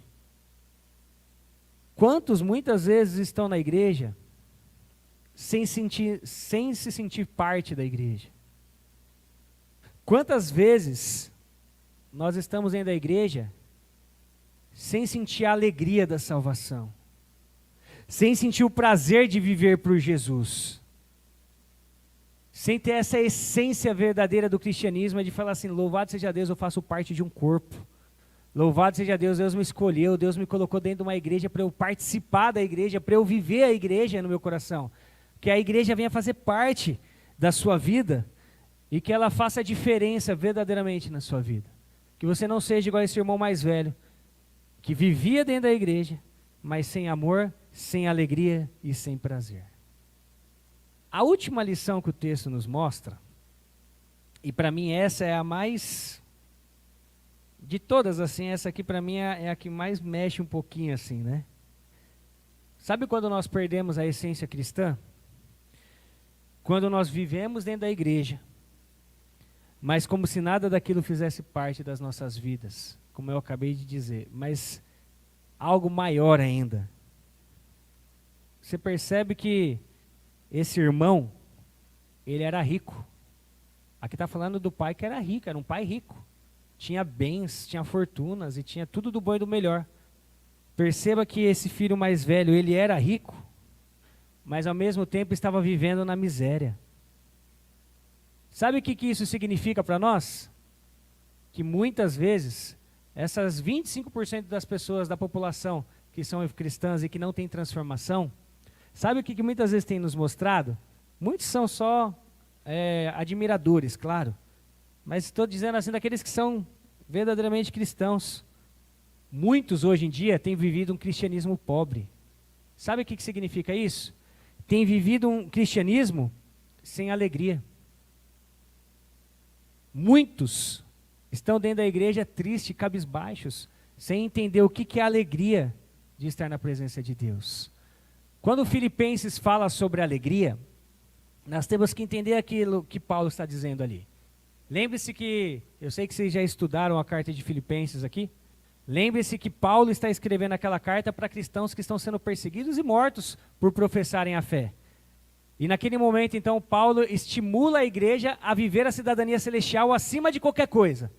[SPEAKER 1] Quantos muitas vezes estão na igreja sem se sentir parte da igreja? Quantas vezes nós estamos dentro da igreja sem sentir a alegria da salvação, sem sentir o prazer de viver por Jesus, sem ter essa essência verdadeira do cristianismo, de falar assim, louvado seja Deus, eu faço parte de um corpo. Louvado seja Deus, Deus me escolheu, Deus me colocou dentro de uma igreja para eu participar da igreja, para eu viver a igreja no meu coração. Que a igreja venha fazer parte da sua vida e que ela faça a diferença verdadeiramente na sua vida. Que você não seja igual a esse irmão mais velho, que vivia dentro da igreja, mas sem amor, sem alegria e sem prazer. A última lição que o texto nos mostra, e para mim essa é a mais... De todas, assim, essa aqui para mim é a que mais mexe um pouquinho, assim, né? Sabe quando nós perdemos a essência cristã? Quando nós vivemos dentro da igreja, mas como se nada daquilo fizesse parte das nossas vidas, como eu acabei de dizer, mas algo maior ainda. Você percebe que esse irmão, ele era rico. Aqui está falando do pai que era rico, era um pai rico. Tinha bens, tinha fortunas e tinha tudo do bom e do melhor. Perceba que esse filho mais velho, ele era rico, mas ao mesmo tempo estava vivendo na miséria. Sabe o que isso significa para nós? Que muitas vezes, essas 25% das pessoas da população que são cristãs e que não têm transformação, sabe o que muitas vezes tem nos mostrado? Muitos são só admiradores, claro. Mas estou dizendo assim, daqueles que são verdadeiramente cristãos. Muitos hoje em dia têm vivido um cristianismo pobre. Sabe o que significa isso? Tem vivido um cristianismo sem alegria. Muitos estão dentro da igreja tristes, cabisbaixos, sem entender o que é a alegria de estar na presença de Deus. Quando Filipenses fala sobre alegria, nós temos que entender aquilo que Paulo está dizendo ali. Lembre-se que, eu sei que vocês já estudaram a carta de Filipenses aqui, lembre-se que Paulo está escrevendo aquela carta para cristãos que estão sendo perseguidos e mortos por professarem a fé. E naquele momento, então, Paulo estimula a igreja a viver a cidadania celestial acima de qualquer coisa.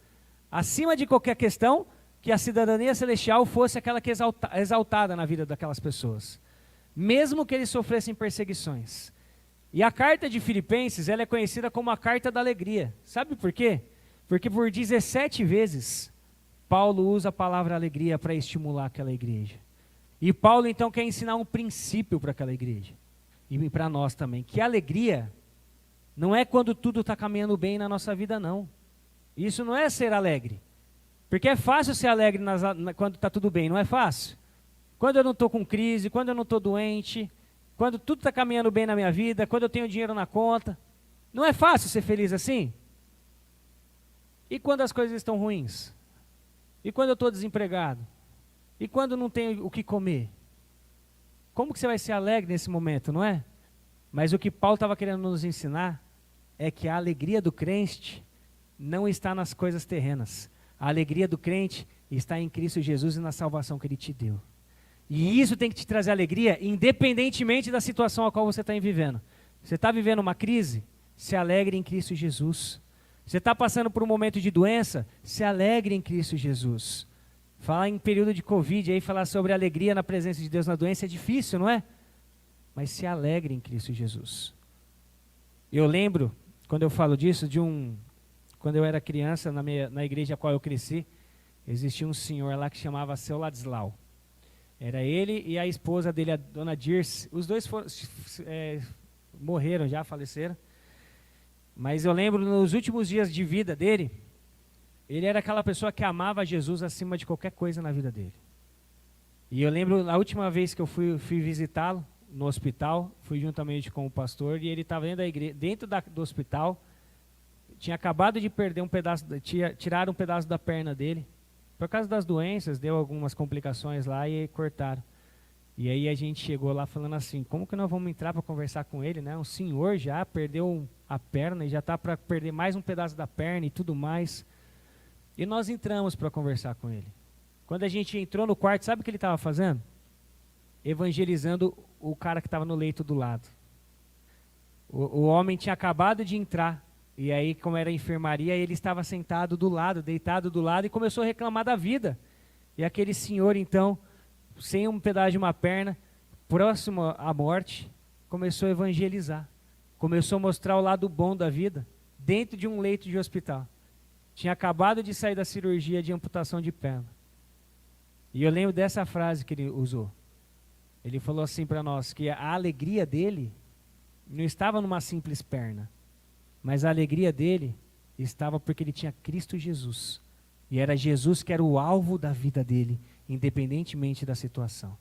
[SPEAKER 1] Acima de qualquer questão, que a cidadania celestial fosse aquela que é exaltada na vida daquelas pessoas. Mesmo que eles sofressem perseguições. E a carta de Filipenses, ela é conhecida como a carta da alegria. Sabe por quê? Porque por 17 vezes, Paulo usa a palavra alegria para estimular aquela igreja. E Paulo, então, quer ensinar um princípio para aquela igreja. E para nós também, que a alegria não é quando tudo está caminhando bem na nossa vida, não. Isso não é ser alegre. Porque é fácil ser alegre quando está tudo bem, não é fácil? Quando eu não estou com crise, quando eu não estou doente, quando tudo está caminhando bem na minha vida, quando eu tenho dinheiro na conta. Não é fácil ser feliz assim? E quando as coisas estão ruins? E quando eu estou desempregado? E quando não tenho o que comer? Como que você vai ser alegre nesse momento, não é? Mas o que Paulo estava querendo nos ensinar é que a alegria do crente não está nas coisas terrenas. A alegria do crente está em Cristo Jesus e na salvação que Ele te deu. E isso tem que te trazer alegria, independentemente da situação a qual você está vivendo. Você está vivendo uma crise? Se alegre em Cristo Jesus. Você está passando por um momento de doença? Se alegre em Cristo Jesus. Falar em período de Covid, aí falar sobre alegria na presença de Deus na doença é difícil, não é? Mas se alegre em Cristo Jesus. Eu lembro, quando eu falo disso, quando eu era criança, na igreja a qual eu cresci, existia um senhor lá que chamava Seu Ladislau. Era ele e a esposa dele, a dona Dirce. Os dois morreram já, faleceram. Mas eu lembro, nos últimos dias de vida dele, ele era aquela pessoa que amava Jesus acima de qualquer coisa na vida dele. E eu lembro, a última vez que eu fui visitá-lo no hospital, fui juntamente com o pastor, e ele estava dentro do hospital, tinha acabado de perder tiraram um pedaço da perna dele. Por causa das doenças, deu algumas complicações lá e cortaram. E aí a gente chegou lá falando assim, como que nós vamos entrar para conversar com ele, né? Um senhor já perdeu a perna e já está para perder mais um pedaço da perna e tudo mais. E nós entramos para conversar com ele. Quando a gente entrou no quarto, sabe o que ele estava fazendo? Evangelizando o cara que estava no leito do lado. O homem tinha acabado de entrar. E aí, como era enfermaria, ele estava sentado do lado, deitado do lado, e começou a reclamar da vida. E aquele senhor, então, sem um pedaço de uma perna, próximo à morte, começou a evangelizar. Começou a mostrar o lado bom da vida, dentro de um leito de hospital. Tinha acabado de sair da cirurgia de amputação de perna. E eu lembro dessa frase que ele usou. Ele falou assim para nós, que a alegria dele não estava numa simples perna, mas a alegria dele estava porque ele tinha Cristo Jesus. E era Jesus que era o alvo da vida dele, independentemente da situação.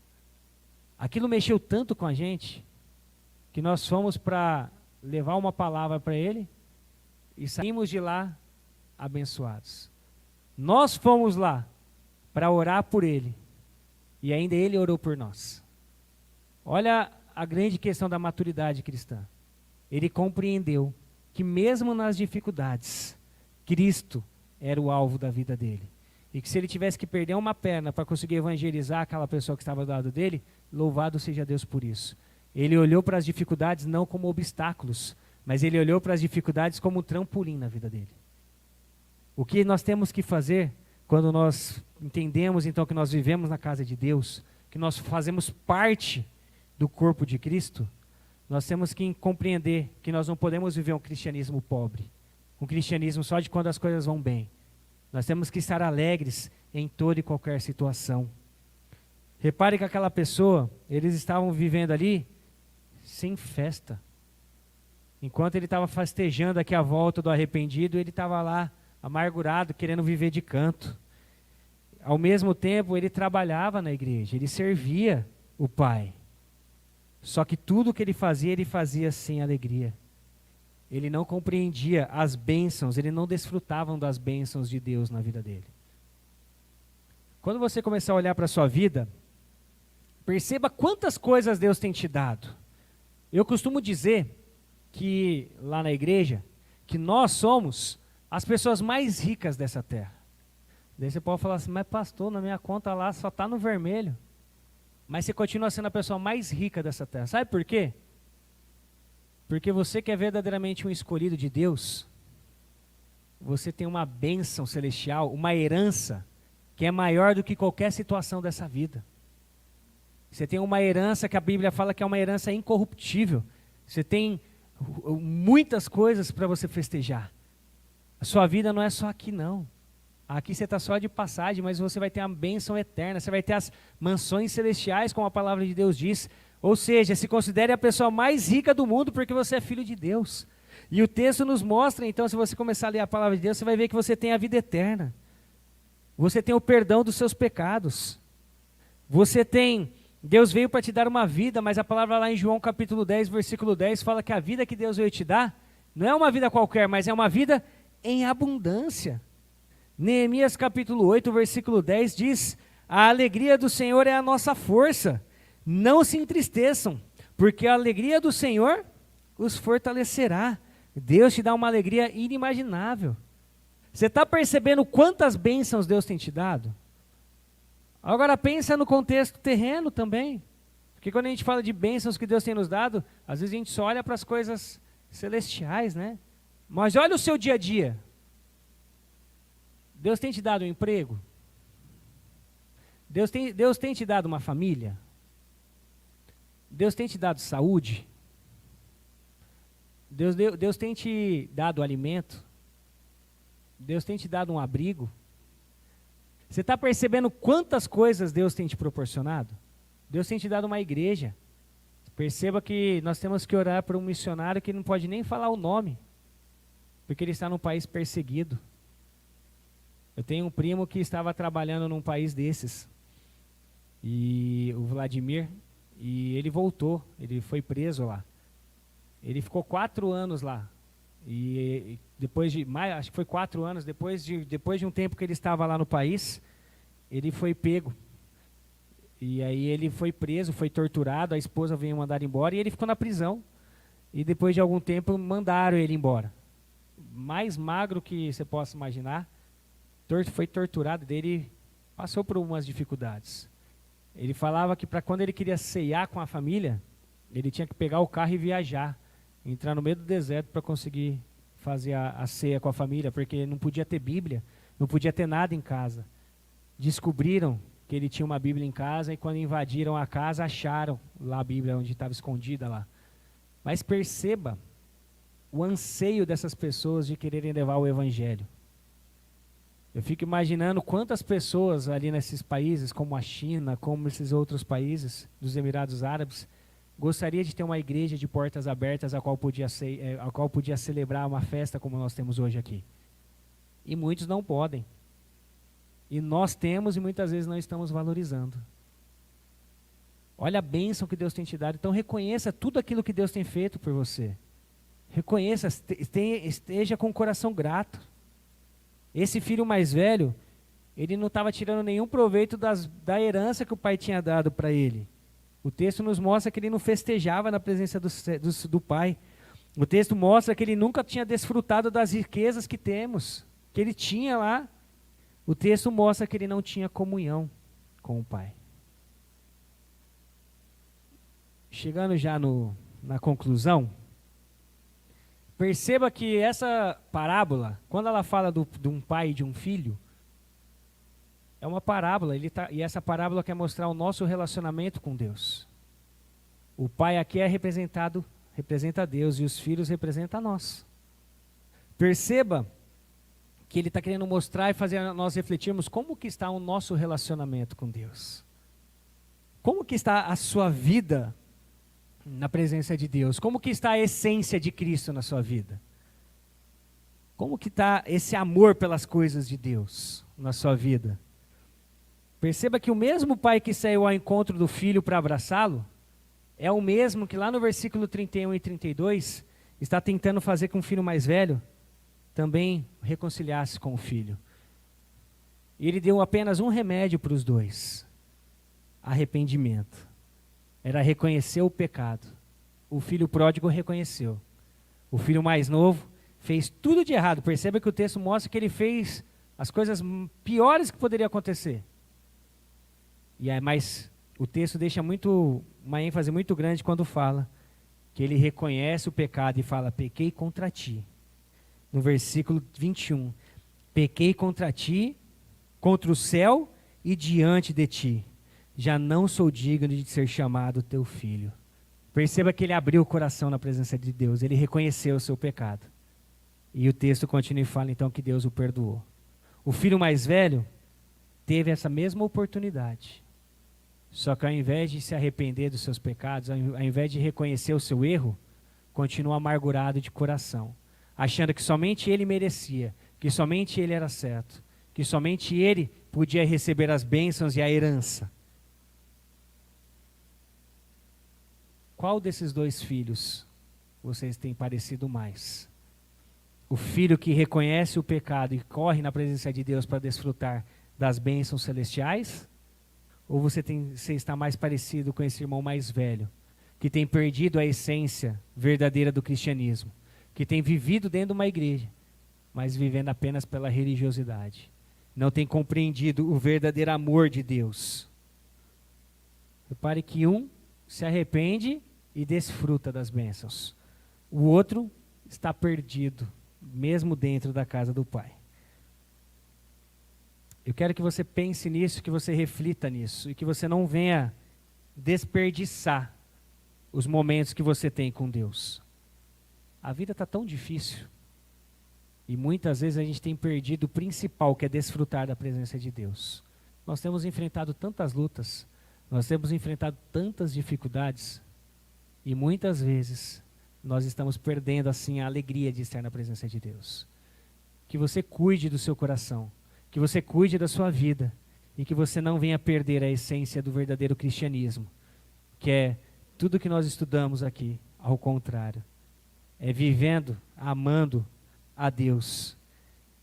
[SPEAKER 1] Aquilo mexeu tanto com a gente, que nós fomos para levar uma palavra para ele, e saímos de lá abençoados. Nós fomos lá para orar por ele, e ainda ele orou por nós. Olha a grande questão da maturidade cristã. Ele compreendeu que mesmo nas dificuldades, Cristo era o alvo da vida dele. E que se ele tivesse que perder uma perna para conseguir evangelizar aquela pessoa que estava do lado dele, louvado seja Deus por isso. Ele olhou para as dificuldades não como obstáculos, mas ele olhou para as dificuldades como um trampolim na vida dele. O que nós temos que fazer quando nós entendemos então que nós vivemos na casa de Deus, que nós fazemos parte do corpo de Cristo, nós temos que compreender que nós não podemos viver um cristianismo pobre, um cristianismo só de quando as coisas vão bem. Nós temos que estar alegres em toda e qualquer situação. Repare que aquela pessoa, eles estavam vivendo ali sem festa. Enquanto ele estava festejando aqui a volta do arrependido, ele estava lá amargurado, querendo viver de canto. Ao mesmo tempo, ele trabalhava na igreja, ele servia o Pai. Só que tudo que ele fazia sem alegria. ele não compreendia as bênçãos, ele não desfrutava das bênçãos de Deus na vida dele. Quando você começar a olhar para a sua vida, perceba quantas coisas Deus tem te dado. Eu costumo dizer que, lá na igreja, que nós somos as pessoas mais ricas dessa terra. Daí você pode falar assim, mas pastor, na minha conta lá só está no vermelho. Mas você continua sendo a pessoa mais rica dessa terra. Sabe por quê? Porque você que é verdadeiramente um escolhido de Deus, você tem uma bênção celestial, uma herança, que é maior do que qualquer situação dessa vida. Você tem uma herança que a Bíblia fala que é uma herança incorruptível. Você tem muitas coisas para você festejar. A sua vida não é só aqui não. Aqui você está só de passagem, mas você vai ter a bênção eterna. Você vai ter as mansões celestiais, como a palavra de Deus diz. Ou seja, se considere a pessoa mais rica do mundo porque você é filho de Deus. E o texto nos mostra, então, se você começar a ler a palavra de Deus, você vai ver que você tem a vida eterna. Você tem o perdão dos seus pecados. Você tem... Deus veio para te dar uma vida, mas a palavra lá em João capítulo 10, versículo 10, fala que a vida que Deus veio te dar, não é uma vida qualquer, mas é uma vida em abundância. Neemias capítulo 8, versículo 10 diz, a alegria do Senhor é a nossa força, não se entristeçam, porque a alegria do Senhor os fortalecerá. Deus te dá uma alegria inimaginável. Você está percebendo quantas bênçãos Deus tem te dado? Agora pensa no contexto terreno também. Porque quando a gente fala de bênçãos que Deus tem nos dado, às vezes a gente só olha para as coisas celestiais, né? Mas olha o seu dia a dia. Deus tem te dado um emprego? Deus tem te dado uma família? Deus tem te dado saúde? Deus tem te dado alimento? Deus tem te dado um abrigo? Você está percebendo quantas coisas Deus tem te proporcionado? Deus tem te dado uma igreja. Perceba que nós temos que orar por um missionário que não pode nem falar o nome, porque ele está num país perseguido. Eu tenho um primo que estava trabalhando num país desses, e o Vladimir, e ele voltou, ele foi preso lá. Ele ficou 4 anos lá. E depois de, acho que foi 4 anos, depois de um tempo que ele estava lá no país, ele foi pego. E aí ele foi preso, foi torturado, a esposa veio mandar embora e ele ficou na prisão. E depois de algum tempo mandaram ele embora. Mais magro que você possa imaginar, foi torturado, dele passou por umas dificuldades. Ele falava que para quando ele queria ceiar com a família, ele tinha que pegar o carro e viajar. Entrar no meio do deserto para conseguir fazer a ceia com a família, porque não podia ter Bíblia, não podia ter nada em casa. Descobriram que ele tinha uma Bíblia em casa e quando invadiram a casa, acharam lá a Bíblia onde estava escondida lá. Mas perceba o anseio dessas pessoas de quererem levar o Evangelho. Eu fico imaginando quantas pessoas ali nesses países, como a China, como esses outros países dos Emirados Árabes, gostaria de ter uma igreja de portas abertas a qual podia celebrar uma festa como nós temos hoje aqui. E muitos não podem. E nós temos e muitas vezes não estamos valorizando. Olha a bênção que Deus tem te dado. Então reconheça tudo aquilo que Deus tem feito por você. Reconheça, esteja com o coração grato. Esse filho mais velho, ele não estava tirando nenhum proveito da herança que o pai tinha dado para ele. O texto nos mostra que ele não festejava na presença do pai. O texto mostra que ele nunca tinha desfrutado das riquezas que temos, que ele tinha lá. O texto mostra que ele não tinha comunhão com o pai. Chegando já na conclusão, perceba que essa parábola, quando ela fala de um pai e de um filho, é uma parábola, e essa parábola quer mostrar o nosso relacionamento com Deus. O pai aqui representa Deus, e os filhos representam a nós. Perceba que ele está querendo mostrar e fazer nós refletirmos como que está o nosso relacionamento com Deus. Como que está a sua vida na presença de Deus? Como que está a essência de Cristo na sua vida? Como que está esse amor pelas coisas de Deus na sua vida? Perceba que o mesmo pai que saiu ao encontro do filho para abraçá-lo, é o mesmo que lá no versículo 31 e 32, está tentando fazer com que o filho mais velho também reconciliasse com o filho. E ele deu apenas um remédio para os dois: arrependimento. Era reconhecer o pecado. O filho pródigo reconheceu. O filho mais novo fez tudo de errado. Perceba que o texto mostra que ele fez as coisas piores que poderiam acontecer. Mas o texto deixa uma ênfase muito grande quando fala que ele reconhece o pecado e fala: pequei contra ti. No versículo 21, pequei contra ti, contra o céu e diante de ti. Já não sou digno de ser chamado teu filho. Perceba que ele abriu o coração na presença de Deus, ele reconheceu o seu pecado. E o texto continua e fala então que Deus o perdoou. O filho mais velho teve essa mesma oportunidade. Só que ao invés de se arrepender dos seus pecados, ao invés de reconhecer o seu erro, continua amargurado de coração, achando que somente ele merecia, que somente ele era certo, que somente ele podia receber as bênçãos e a herança. Qual desses dois filhos vocês têm parecido mais? O filho que reconhece o pecado e corre na presença de Deus para desfrutar das bênçãos celestiais? Ou você está mais parecido com esse irmão mais velho, que tem perdido a essência verdadeira do cristianismo, que tem vivido dentro de uma igreja, mas vivendo apenas pela religiosidade, não tem compreendido o verdadeiro amor de Deus? Repare que um se arrepende e desfruta das bênçãos. O outro está perdido, mesmo dentro da casa do Pai. Eu quero que você pense nisso, que você reflita nisso, e que você não venha desperdiçar os momentos que você tem com Deus. A vida está tão difícil, e muitas vezes a gente tem perdido o principal, que é desfrutar da presença de Deus. Nós temos enfrentado tantas lutas, nós temos enfrentado tantas dificuldades, e muitas vezes nós estamos perdendo assim a alegria de estar na presença de Deus. Que você cuide do seu coração, que você cuide da sua vida, e que você não venha perder a essência do verdadeiro cristianismo, que é tudo que nós estudamos aqui. Ao contrário, é vivendo, amando a Deus,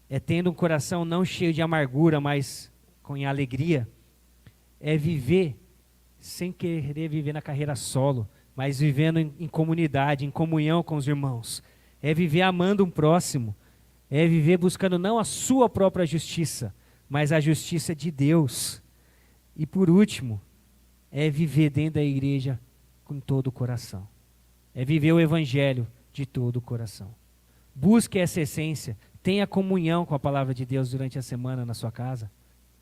[SPEAKER 1] é tendo um coração não cheio de amargura, mas com alegria, é viver sem querer viver na carreira solo, mas vivendo em comunidade, em comunhão com os irmãos, é viver amando um próximo, é viver buscando não a sua própria justiça, mas a justiça de Deus. E por último, é viver dentro da igreja com todo o coração, é viver o evangelho de todo o coração. Busque essa essência, tenha comunhão com a palavra de Deus durante a semana na sua casa,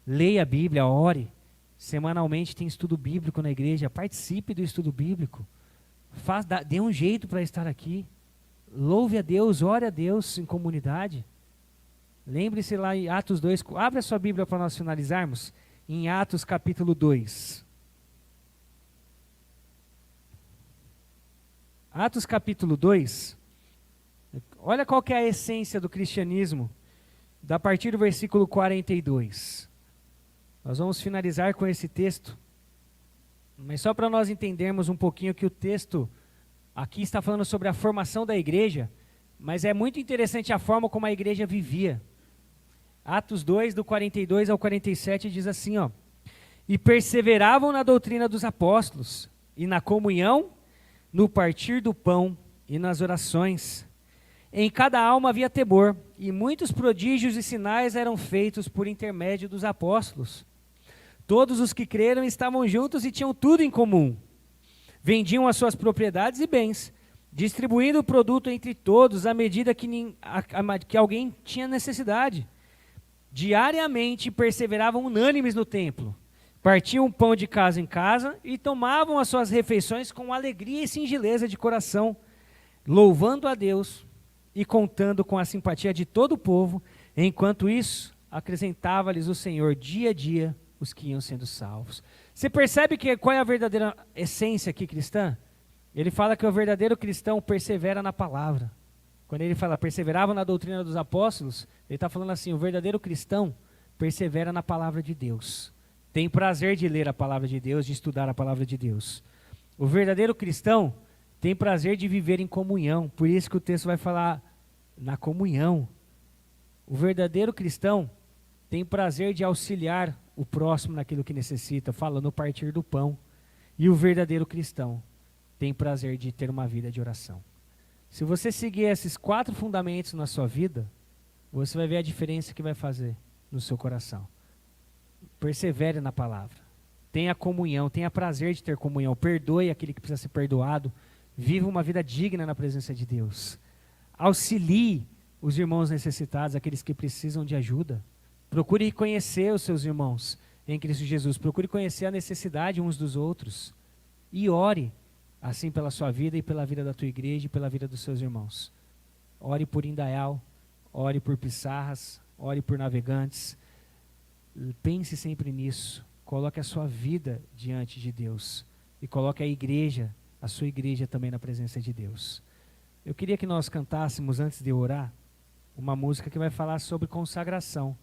[SPEAKER 1] leia a Bíblia, ore. Semanalmente tem estudo bíblico na igreja, participe do estudo bíblico, dê um jeito para estar aqui, louve a Deus, ore a Deus em comunidade. Lembre-se lá em Atos 2, abre a sua Bíblia para nós finalizarmos, em Atos capítulo 2. Atos capítulo 2, olha qual que é a essência do cristianismo, a partir do versículo 42. Nós vamos finalizar com esse texto, mas só para nós entendermos um pouquinho que o texto aqui está falando sobre a formação da igreja, mas é muito interessante a forma como a igreja vivia. Atos 2, do 42 ao 47, diz assim, ó: e perseveravam na doutrina dos apóstolos, e na comunhão, no partir do pão e nas orações. Em cada alma havia temor, e muitos prodígios e sinais eram feitos por intermédio dos apóstolos. Todos os que creram estavam juntos e tinham tudo em comum. Vendiam as suas propriedades e bens, distribuindo o produto entre todos à medida que alguém tinha necessidade. Diariamente perseveravam unânimes no templo, partiam o pão de casa em casa e tomavam as suas refeições com alegria e singeleza de coração, louvando a Deus e contando com a simpatia de todo o povo. Enquanto isso, acrescentava-lhes o Senhor dia a dia os que iam sendo salvos. Você percebe qual é a verdadeira essência aqui cristã? Ele fala que o verdadeiro cristão persevera na palavra. Quando ele fala perseverava na doutrina dos apóstolos, ele está falando assim, o verdadeiro cristão persevera na palavra de Deus. Tem prazer de ler a palavra de Deus, de estudar a palavra de Deus. O verdadeiro cristão Tem prazer de viver em comunhão. Por isso que o texto vai falar na comunhão. O verdadeiro cristão tem prazer de auxiliar o próximo naquilo que necessita, falando no partir do pão. E o verdadeiro cristão tem prazer de ter uma vida de oração. Se você seguir esses 4 fundamentos na sua vida, você vai ver a diferença que vai fazer no seu coração. Persevere na palavra. Tenha comunhão, tenha prazer de ter comunhão. Perdoe aquele que precisa ser perdoado. Viva uma vida digna na presença de Deus. Auxilie os irmãos necessitados, aqueles que precisam de ajuda. Procure conhecer os seus irmãos em Cristo Jesus. Procure conhecer a necessidade uns dos outros. E ore, assim, pela sua vida e pela vida da tua igreja e pela vida dos seus irmãos. Ore por Indaial, ore por Pissarras, ore por Navegantes. Pense sempre nisso. Coloque a sua vida diante de Deus. E coloque a sua igreja também na presença de Deus. Eu queria que nós cantássemos, antes de orar, uma música que vai falar sobre consagração,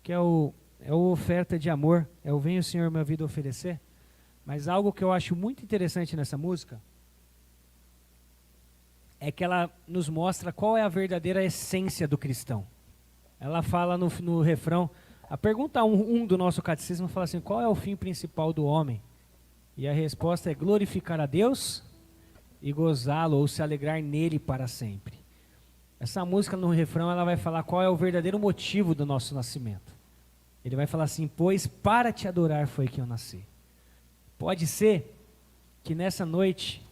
[SPEAKER 1] que é o oferta de amor, é o Vem o Senhor minha vida oferecer. Mas algo que eu acho muito interessante nessa música é que ela nos mostra qual é a verdadeira essência do cristão. Ela fala no refrão, a pergunta 1 do nosso catecismo fala assim, qual é o fim principal do homem? E a resposta é glorificar a Deus e gozá-lo ou se alegrar nele para sempre. Essa música no refrão ela vai falar qual é o verdadeiro motivo do nosso nascimento. Ele vai falar assim, pois para te adorar foi que eu nasci. Pode ser que nessa noite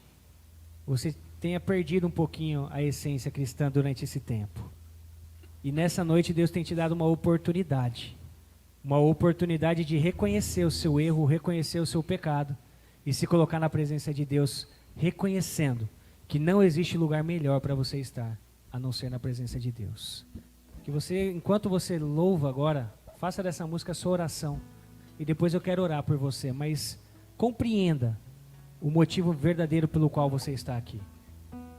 [SPEAKER 1] você tenha perdido um pouquinho a essência cristã durante esse tempo. E nessa noite Deus tem te dado uma oportunidade de reconhecer o seu erro, reconhecer o seu pecado e se colocar na presença de Deus, reconhecendo que não existe lugar melhor para você estar, a não ser na presença de Deus. Que você, enquanto você louva agora, faça dessa música a sua oração. E depois eu quero orar por você, mas compreenda o motivo verdadeiro pelo qual você está aqui.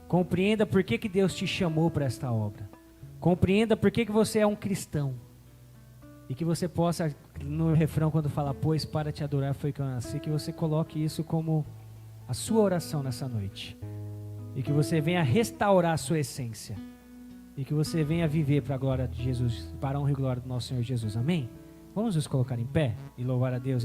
[SPEAKER 1] Compreenda por que Deus te chamou para esta obra. Compreenda por que você é um cristão. E que você possa, no refrão, quando fala, pois para te adorar foi que eu nasci, que você coloque isso como a sua oração nessa noite. E que você venha restaurar a sua essência. E que você venha viver para a glória de Jesus, para a honra e glória do nosso Senhor Jesus. Amém? Vamos nos colocar em pé e louvar a Deus.